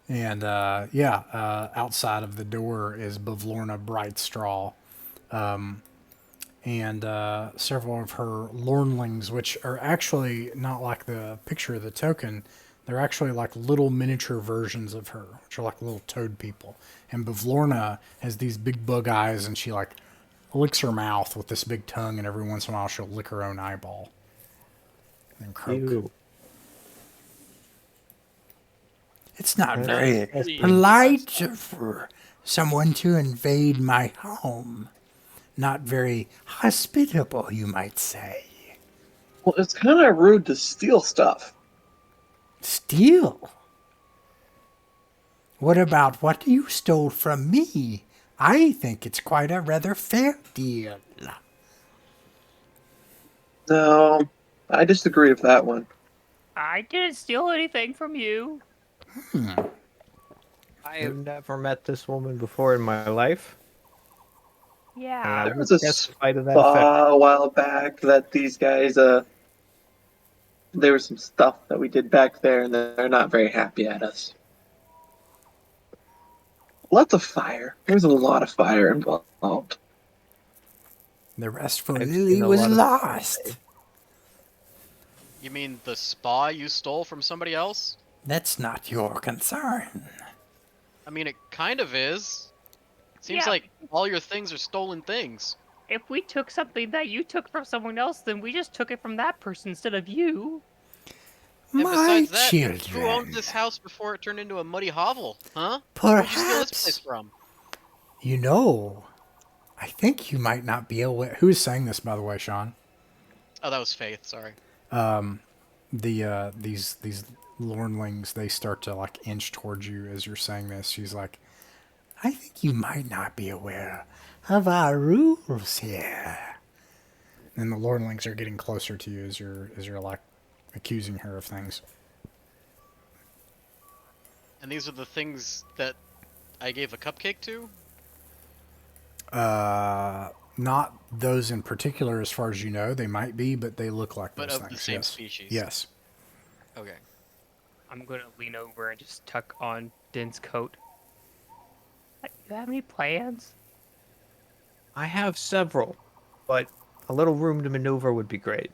And outside of the door is Bavlorna Brightsraw, and several of her lornlings, which are actually not like the picture of the token. They're actually like little miniature versions of her, which are like little toad people. And Bavlorna has these big bug eyes, and she like licks her mouth with this big tongue, and every once in a while she'll lick her own eyeball and croak. Ew. It's not That's very pretty polite for someone to invade my home. Not very hospitable, you might say. Well, it's kind of rude to steal stuff. Steal? What about what you stole from me? I think it's quite a rather fair deal. No, I disagree with that one. I didn't steal anything from you. I have never met this woman before in my life. And Yeah. I There will was a testify to that effect. spa a while back that these guys, there was some stuff that we did back there, and they're not very happy at us. Lots of fire. There's a lot of fire involved. The restful I've Lily seen a was lot of- lost. You mean the spa you stole from somebody else? That's not your concern. I mean, it kind of is. Seems Yeah. like all your things are stolen things. If we took something that you took from someone else, then we just took it from that person instead of you. And My besides that, who owned children, this house before it turned into a muddy hovel? Huh? Where'd you steal this place perhaps, from? you know, I think you might not be aware. Who is saying this, by the way, Sean? Oh, that was Faith. Sorry. These lornlings, they start to like inch towards you as you're saying this. She's like, I think you might not be aware of our rules here. And the lornlings are getting closer to you as you're like accusing her of things. And these are the things that I gave a cupcake to? Not those in particular, as far as you know. They might be, but they look like But those of things. the same Yes. species. Yes. Okay. I'm gonna lean over and just tuck on Din's coat. You have any plans? I have several, but a little room to maneuver would be great.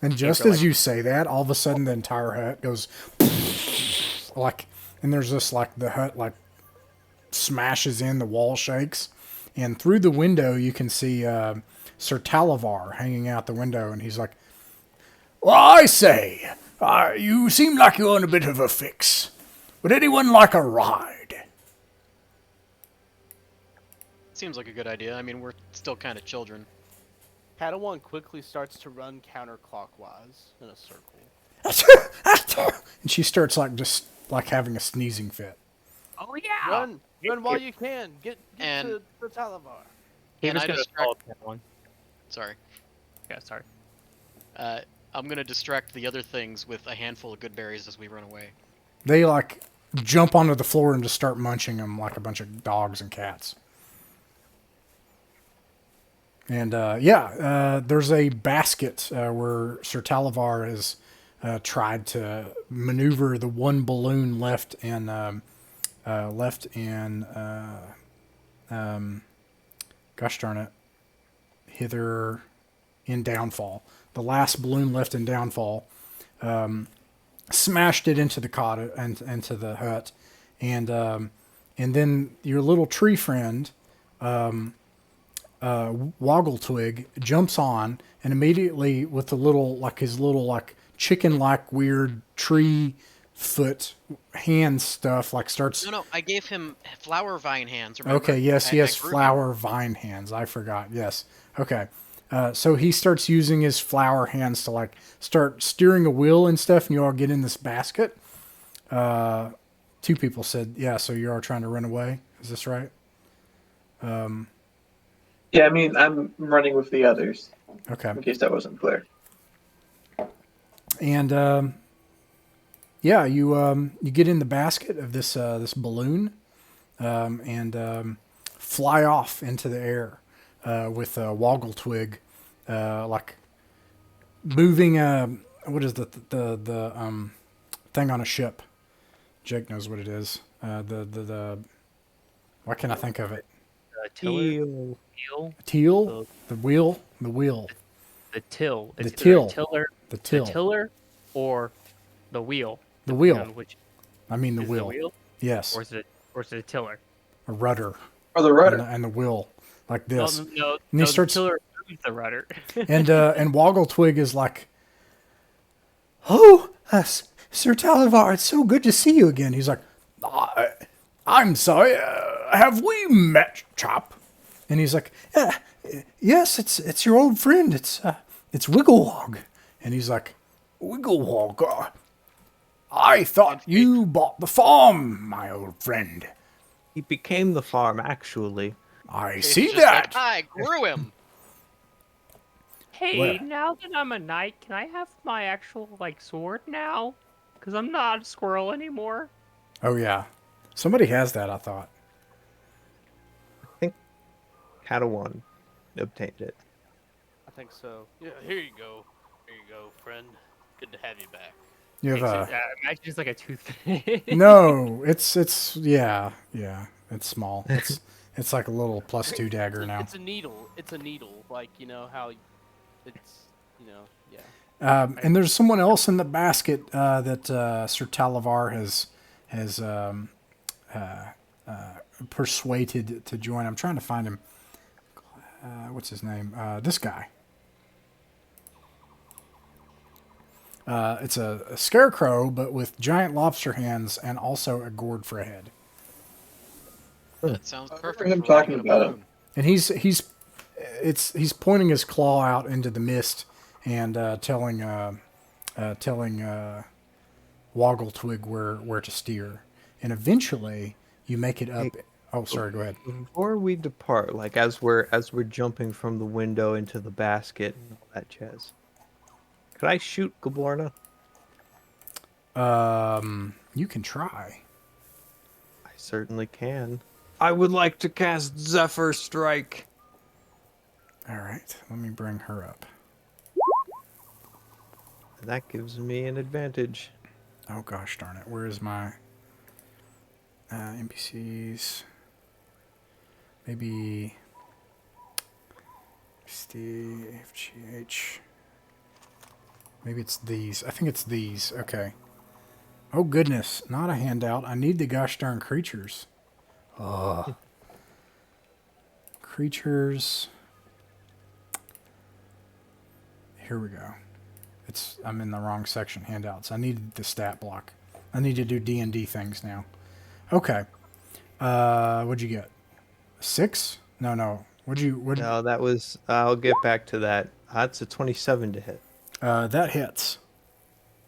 And just for, as like- you say that, all of a sudden the entire hut goes like, and there's this like the hut like smashes in, the wall shakes, and through the window you can see Sir Talavar hanging out the window, and he's like, "Well, I say, you seem like you're in a bit of a fix. Would anyone like a ride?" Seems like a good idea. I mean, we're still kind of children. Padawan quickly starts to run counterclockwise in a circle. And she starts like just like having a sneezing fit. Oh yeah. Run while you can. Get And- to the Talavar. He And was I gonna distract- follow that one. Sorry. Yeah, sorry. I'm gonna distract the other things with a handful of good berries as we run away. They like jump onto the floor and just start munching them like a bunch of dogs and cats. And there's a basket where Sir Talavar has tried to maneuver the one balloon left in gosh darn it, Hither in Downfall. The last balloon left in Downfall, smashed it into the cottage and into the hut, and then your little tree friend, Woggle Twig, jumps on and immediately with the his little chicken weird tree foot hand stuff starts. No, I gave him flower vine hands. Remember? Okay, yes, he has grew him. flower vine hands. I forgot. Yes. Okay. So he starts using his flower hands to start steering a wheel and stuff, and you all get in this basket. Two people said, yeah, so you are trying to run away. Is this right? Yeah, I mean, I'm running with the others, Okay. in case that wasn't clear. And you get in the basket of this balloon, and fly off into the air with Woggle Twig, moving. What is the thing on a ship? Jake knows what it is. The why can't I think of it? Tiller. Teal. The wheel. The till. The It's till. either a tiller, The till. the tiller, or the wheel. The wheel. depending on which I mean the is wheel. The wheel, Yes. or is it a tiller? A rudder. Or the rudder. And the wheel like this. No, he starts- the tiller moves the rudder. And Woggle Twig is like, "Oh, Sir Talavar, it's so good to see you again." He's like, "I'm sorry. Have we met, chap?" And he's like, "Yes, it's your old friend. It's Wigglewog." And he's like, "Wigglewog, I thought you bought the farm, my old friend." He became the farm, actually. I It's see just that. I grew him. Hey, Where? now that I'm a knight, can I have my actual sword now? Because I'm not a squirrel anymore. Oh yeah, somebody has that. I thought. Katawan obtained it. I think so. Yeah, here you go. Here you go, friend. Good to have you back. You have Imagine it's like a tooth. no. It's yeah. It's small. It's like a little +2 dagger now. It's a needle. It's a needle. Like, you know how it's, yeah. And there's someone else in the basket that Sir Talavar has persuaded to join. I'm trying to find him. What's his name? This guy. It's a scarecrow, but with giant lobster hands and also a gourd for a head. That sounds perfect. him for riding talking in a about balloon. And he's pointing his claw out into the mist and telling Woggle Twig where to steer. And eventually you make it up. Oh, sorry. Go ahead. Before we depart, as we're jumping from the window into the basket and all that jazz, could I shoot Bavlorna? You can try. I certainly can. I would like to cast Zephyr Strike. All right. Let me bring her up. That gives me an advantage. Oh gosh darn it! Where is my NPCs? Maybe STFGH. Maybe it's these. I think it's these. Okay. Oh goodness! Not a handout. I need the gosh darn creatures. Creatures. Here we go. I'm in the wrong section. Handouts. I needed the stat block. I need to do D&D things now. Okay. What'd you get? 6? No. No, that was. I'll get back to that. That's a 27 to hit. That hits.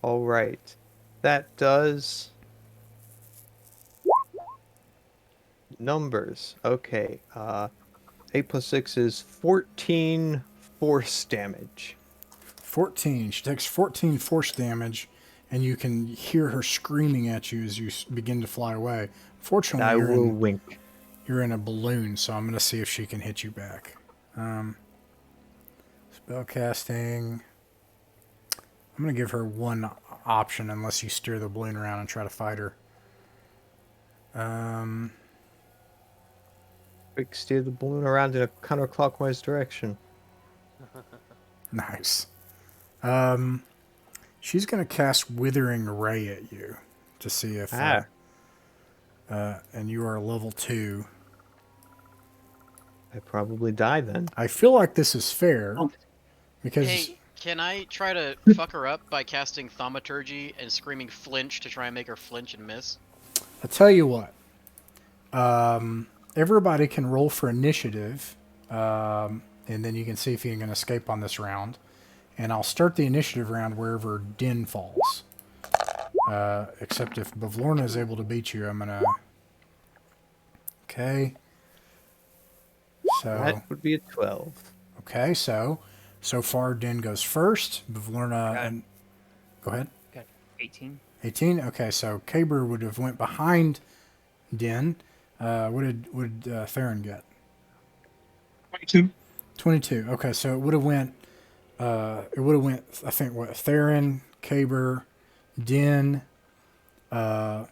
All right. That does. Numbers. Okay. 8 plus 6 is 14 force damage. 14. She takes 14 force damage, and you can hear her screaming at you as you begin to fly away. Fortunately, I will wink. you're in a balloon, so I'm going to see if she can hit you back. Spellcasting. I'm going to give her one option unless you steer the balloon around and try to fight her. Quick, steer the balloon around in a counterclockwise direction. Nice. She's going to cast Withering Ray at you to see if... and you are level 2. I probably die then. I feel like this is fair because... Hey, can I try to fuck her up by casting Thaumaturgy and screaming flinch to try and make her flinch and miss? I'll tell you what. Everybody can roll for initiative, and then you can see if you can escape on this round. And I'll start the initiative round wherever Din falls. Except if Bavlorna is able to beat you, I'm gonna... Okay. So... That would be a 12. Okay, so far Din goes first. Bavlorna and... Go ahead. Got 18. 18? Okay, so Kaber would have went behind Din. What did Theron get? 22. 22. Okay, so it would have went, I think, what, Theron, Kaber, Din, Faith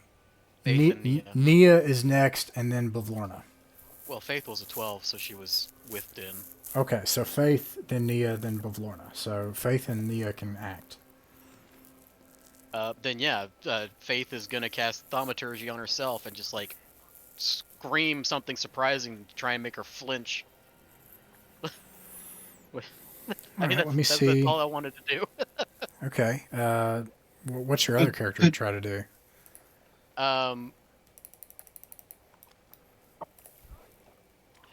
and Nia. Nia is next, and then Bavlorna. Well, Faith was a 12, so she was with Din. Okay, so Faith, then Nia, then Bavlorna. So Faith and Nia can act. Then yeah, Faith is gonna cast Thaumaturgy on herself and just like scream something surprising to try and make her flinch. Let me see. That's all I wanted to do. Okay. What's your other character try to do?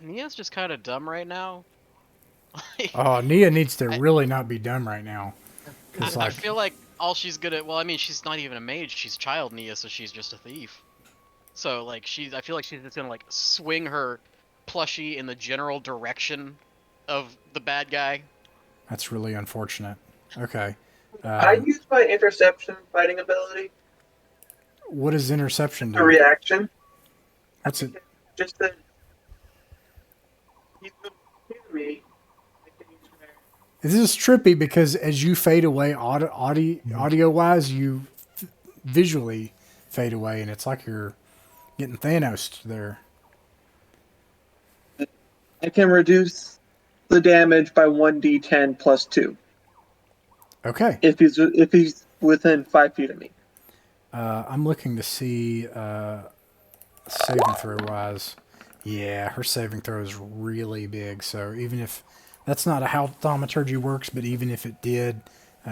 Nia's just kind of dumb right now. Oh, Nia needs to really not be dumb right now. I feel like all she's good at, well, I mean, she's not even a mage. She's child Nia, so she's just a thief. So, like, I feel like she's just gonna, like, swing her plushie in the general direction of the bad guy. That's really unfortunate. Okay. I use my interception fighting ability. What does interception do? A reaction. What's it? Just that he's been hitting me. This is trippy because as you fade away audio-wise, you visually fade away, and it's like you're getting Thanos there. I can reduce the damage by 1d10 plus 2. Okay. If he's within 5 feet of me. I'm looking to see saving throw-wise. Yeah, her saving throw is really big, so even if... That's not how Thaumaturgy works, but even if it did,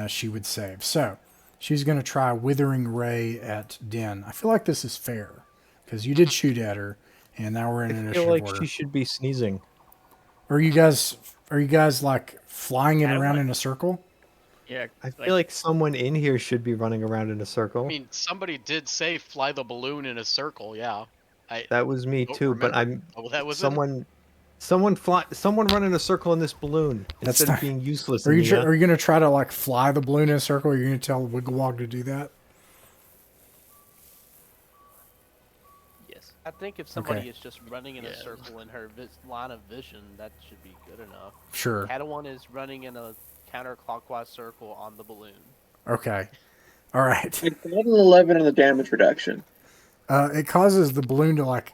she would save. So, she's going to try Withering Ray at Din. I feel like this is fair, because you did shoot at her, and now we're in I initiative feel like order. she should be sneezing. Are you guys like flying it around in a circle? Yeah. I feel like someone in here should be running around in a circle. I mean, somebody did say fly the balloon in a circle, yeah. That was me don't too, but remember. Oh, that was someone run in a circle in this balloon instead of being useless. Are you going to try to like fly the balloon in a circle? Are you going to tell Wigglewog to do that? Yes. I think if somebody Okay. is just running in a circle in her line of vision, that should be good enough. Sure. Padawan is running in a counterclockwise circle on the balloon. Okay. All right. I got an 11 on the damage reduction. It causes the balloon to like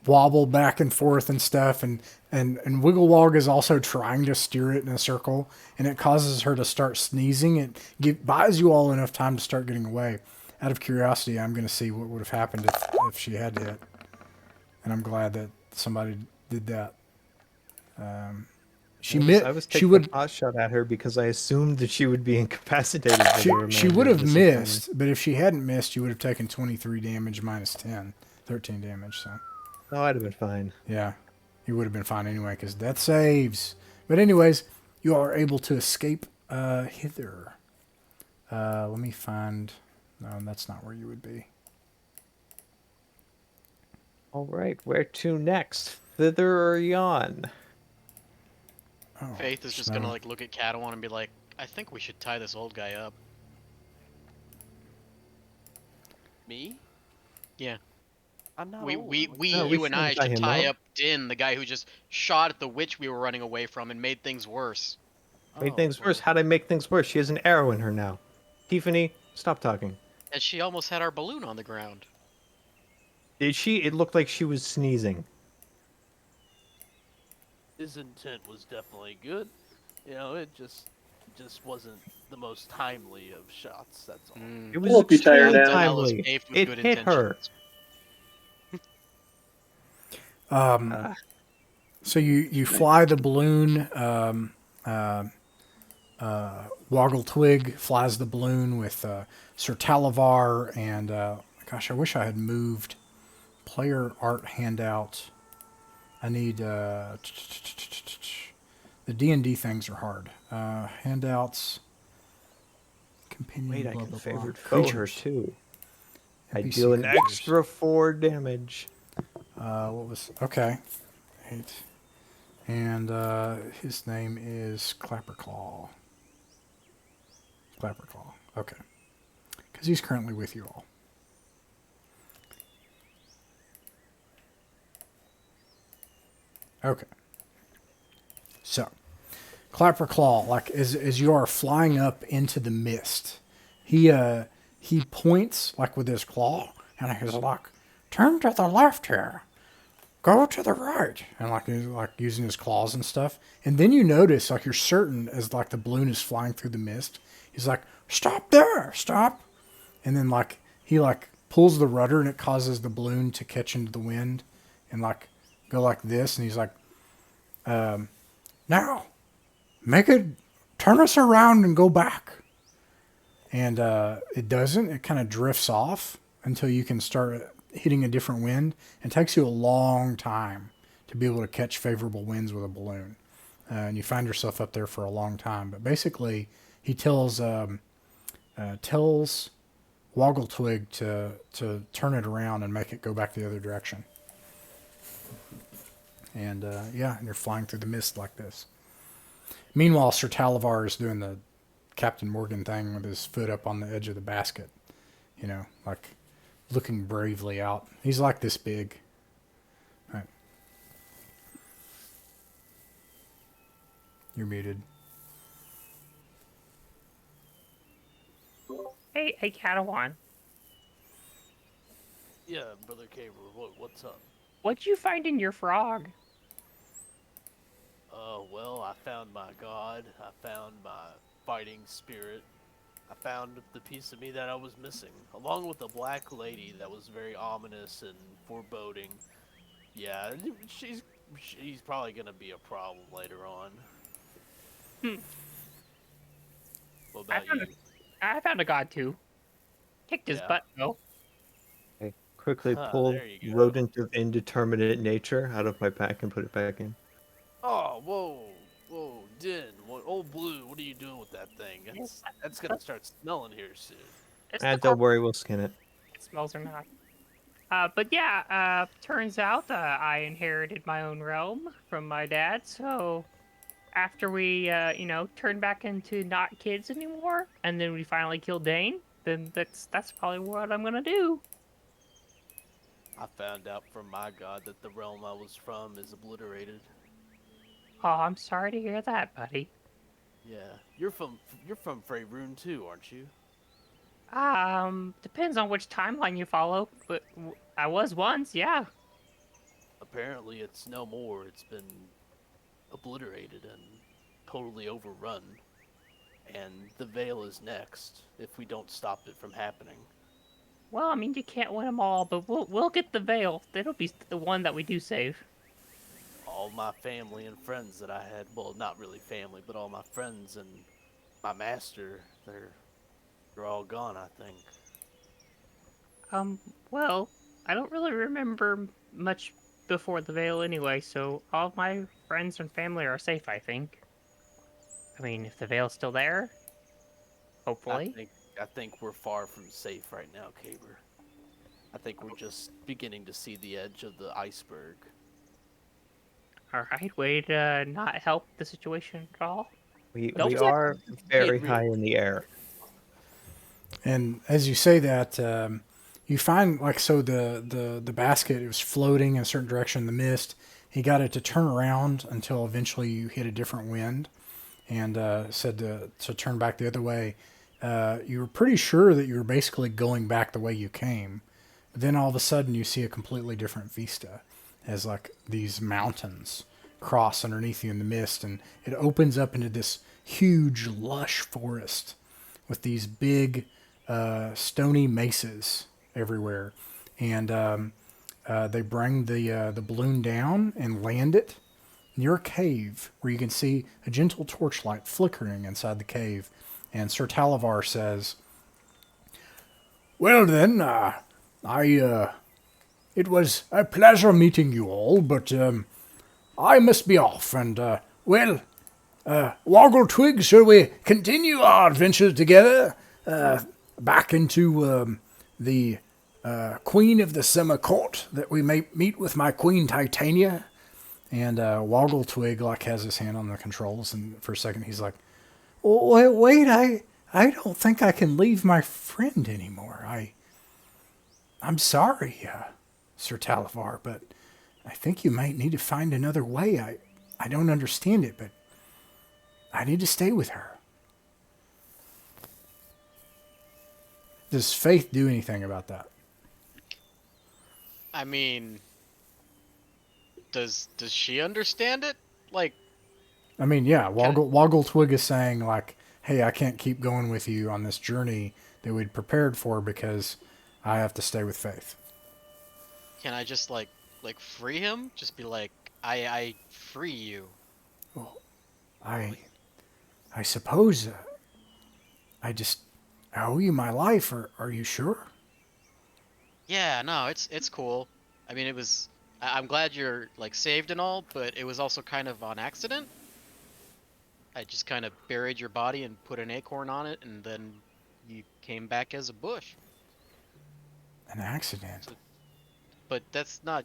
wobble back and forth and stuff, and Wigglewog is also trying to steer it in a circle, and it causes her to start sneezing. It buys you all enough time to start getting away. Out of curiosity, I'm going to see what would have happened if she had hit, and I'm glad that somebody did that. I was taking a pot shot at her because I assumed that she would be incapacitated. She would have missed, but if she hadn't missed, you would have taken 23 damage minus 10, 13 damage. So. Oh, I'd have been fine. Yeah, you would have been fine anyway because death saves. But anyways, you are able to escape hither. Let me find... No, that's not where you would be. All right, where to next? Thither or yon? Oh, Faith is just gonna like look at Cadawan and be like, I think we should tie this old guy up. Me? Yeah. I'm not We, old. we, I'm we, No, we you and I shouldn't tie should him tie up. up Din, the guy who just shot at the witch we were running away from and made things worse. Made Oh, things well, worse. How'd I make things worse? She has an arrow in her now. Tiffany, stop talking. And she almost had our balloon on the ground. Did she? It looked like she was sneezing. his intent was definitely good. You know, it just wasn't the most timely of shots. That's all. Mm. It I was hope you tie her extremely down. Vanilla is timely. paved with It good hit her. intentions. Uh, So you fly the balloon. Woggle Twig flies the balloon with Sir Talavar and gosh, I wish I had moved player art handout. I need the D&D things are hard. Handouts, companion, wait, I blah can blah blah. favorite foe her Creatures. too. I NPC deal an creatures. extra 4 damage. What was okay? 8. And his name is Clapperclaw. Clapperclaw. Okay. Because he's currently with you all. Okay. So, Clapperclaw, like as you are flying up into the mist, he points like with his claw, and he's like, "Turn to the left here, go to the right," and like he's like using his claws and stuff. And then you notice, like you're certain, as like the balloon is flying through the mist, he's like, "Stop there, stop," and then like he like pulls the rudder, and it causes the balloon to catch into the wind, and like go like this, and he's like, "Now, make it, turn us around and go back." And it doesn't. It kind of drifts off until you can start hitting a different wind. It takes you a long time to be able to catch favorable winds with a balloon. And you find yourself up there for a long time. But basically, he tells Woggle Twig to turn it around and make it go back the other direction. And yeah, and you're flying through the mist like this. Meanwhile, Sir Talavar is doing the Captain Morgan thing with his foot up on the edge of the basket. You know, like looking bravely out. He's like this big. Right. You're muted. Hey, Catalan. Yeah, brother Kaber, what's up? What'd you find in your frog? Well, I found my god. I found my fighting spirit. I found the piece of me that I was missing, along with a black lady that was very ominous and foreboding. Yeah, she's probably gonna be a problem later on. Hmm. What about you? I found a god too. Kicked his Yeah. butt though. I quickly Ah, pull there you go. rodent of indeterminate nature out of my pack and put it back in. Oh, whoa, Din, old Blue, what are you doing with that thing? That's gonna start smelling here soon. It's Ah, the don't worry, we'll skin it. it smells or not. But yeah, turns out I inherited my own realm from my dad. So after we, turned back into not kids anymore, and then we finally killed Dane, then that's probably what I'm gonna do. I found out from my god that the realm I was from is obliterated. Oh, I'm sorry to hear that, buddy. Yeah, you're from Faerun too, aren't you? Depends on which timeline you follow, but I was once, yeah. Apparently, it's no more. It's been obliterated and totally overrun. And the Vale is next if we don't stop it from happening. Well, I mean, you can't win them all, but we'll get the Veil. It'll be the one that we do save. All my family and friends that I had, well, not really family, but all my friends and my master, they're all gone, I think. Well, I don't really remember much before the Veil anyway, so all of my friends and family are safe, I think. I mean, if the Veil's still there, hopefully. I think we're far from safe right now, Kaber. I think we're just beginning to see the edge of the iceberg. Alright, way to not help the situation at all. We Nope. are very Being high real. in the air. And as you say that, you find like so the basket, it was floating in a certain direction in the mist. He got it to turn around until eventually you hit a different wind, and said to turn back the other way. You were pretty sure that you were basically going back the way you came. But then all of a sudden you see a completely different vista as like these mountains cross underneath you in the mist, and it opens up into this huge lush forest with these big stony mesas everywhere. And they bring the balloon down and land it near a cave where you can see a gentle torchlight flickering inside the cave. And Sir Talavar says, "Well then, it was a pleasure meeting you all, but I must be off. And Woggle Twig, shall we continue our adventures together back into the Queen of the Summer Court, that we may meet with my Queen Titania?" And Woggle Twig like has his hand on the controls, and for a second he's like, Wait, I don't think I can leave my friend anymore. I'm sorry, Sir Talavar, but I think you might need to find another way. I don't understand it, but I need to stay with her." Does Faith do anything about that? I mean, does she understand it? Like, I mean, yeah, Woggle Twig is saying, like, hey, I can't keep going with you on this journey that we'd prepared for because I have to stay with Faith. can I just like free him? Just be like, I free you. Well, I suppose I owe you my life. Are you sure? Yeah, no, it's cool. I mean, I'm glad you're like saved and all, but it was also kind of on accident. I just kind of buried your body and put an acorn on it, and then you came back as a bush. An accident. But that's not,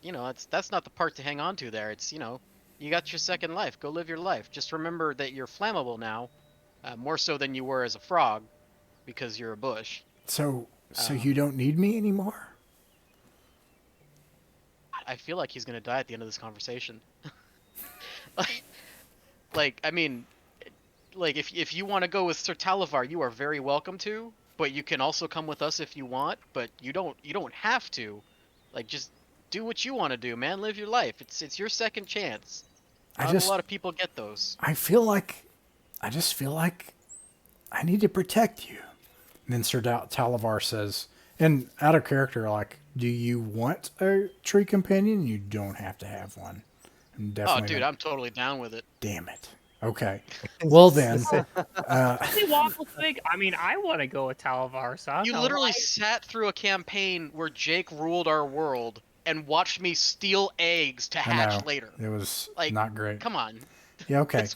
that's not the part to hang on to there. It's, you got your second life. Go live your life. Just remember that you're flammable now, more so than you were as a frog, because you're a bush. So you don't need me anymore? I feel like he's gonna die at the end of this conversation. like, I mean, like if you want to go with Sir Talavar, you are very welcome to. But you can also come with us if you want. But you don't have to. Like, just do what you want to do, man. Live your life. It's your second chance. Not a lot of people get those. I just feel like I need to protect you. And then Sir Talavar says, and out of character, like, do you want a tree companion? You don't have to have one. Oh, dude, I'm totally down with it. Damn it. Okay. Well then. Hey, Waffle Twig. I mean, I want to go with Talavar, so You literally sat through a campaign where Jake ruled our world and watched me steal eggs to hatch later. It was like, not great. Come on. Yeah, okay.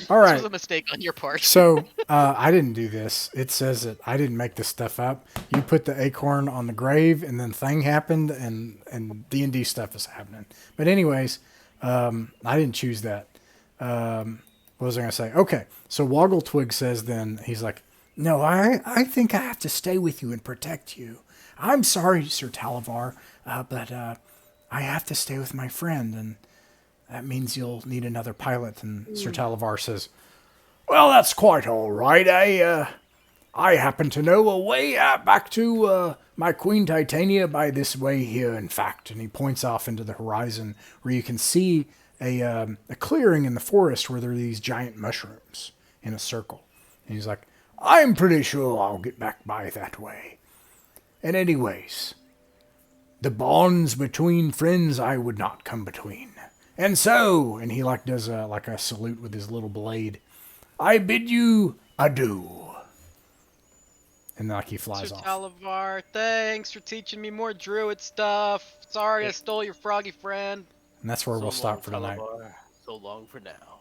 All right. This was a mistake on your part. So, I didn't do this. It says that I didn't make this stuff up. You put the acorn on the grave, and then thing happened, and D&D stuff is happening. But anyways, I didn't choose that. What was I going to say? Okay, so Woggle Twig says then, he's like, no, I think I have to stay with you and protect you. I'm sorry, Sir Talavar, but I have to stay with my friend, and that means you'll need another pilot. And Sir Talavar says, well, that's quite all right. I happen to know a way back to my Queen Titania by this way here, in fact. And he points off into the horizon where you can see a clearing in the forest where there are these giant mushrooms in a circle. And he's like, I'm pretty sure I'll get back by that way. And anyways, the bonds between friends I would not come between. And so, and he does a salute with his little blade, I bid you adieu. And he flies off. Talavar, thanks for teaching me more druid stuff. Sorry I stole your froggy friend. And that's where we'll stop for tonight. So long for now.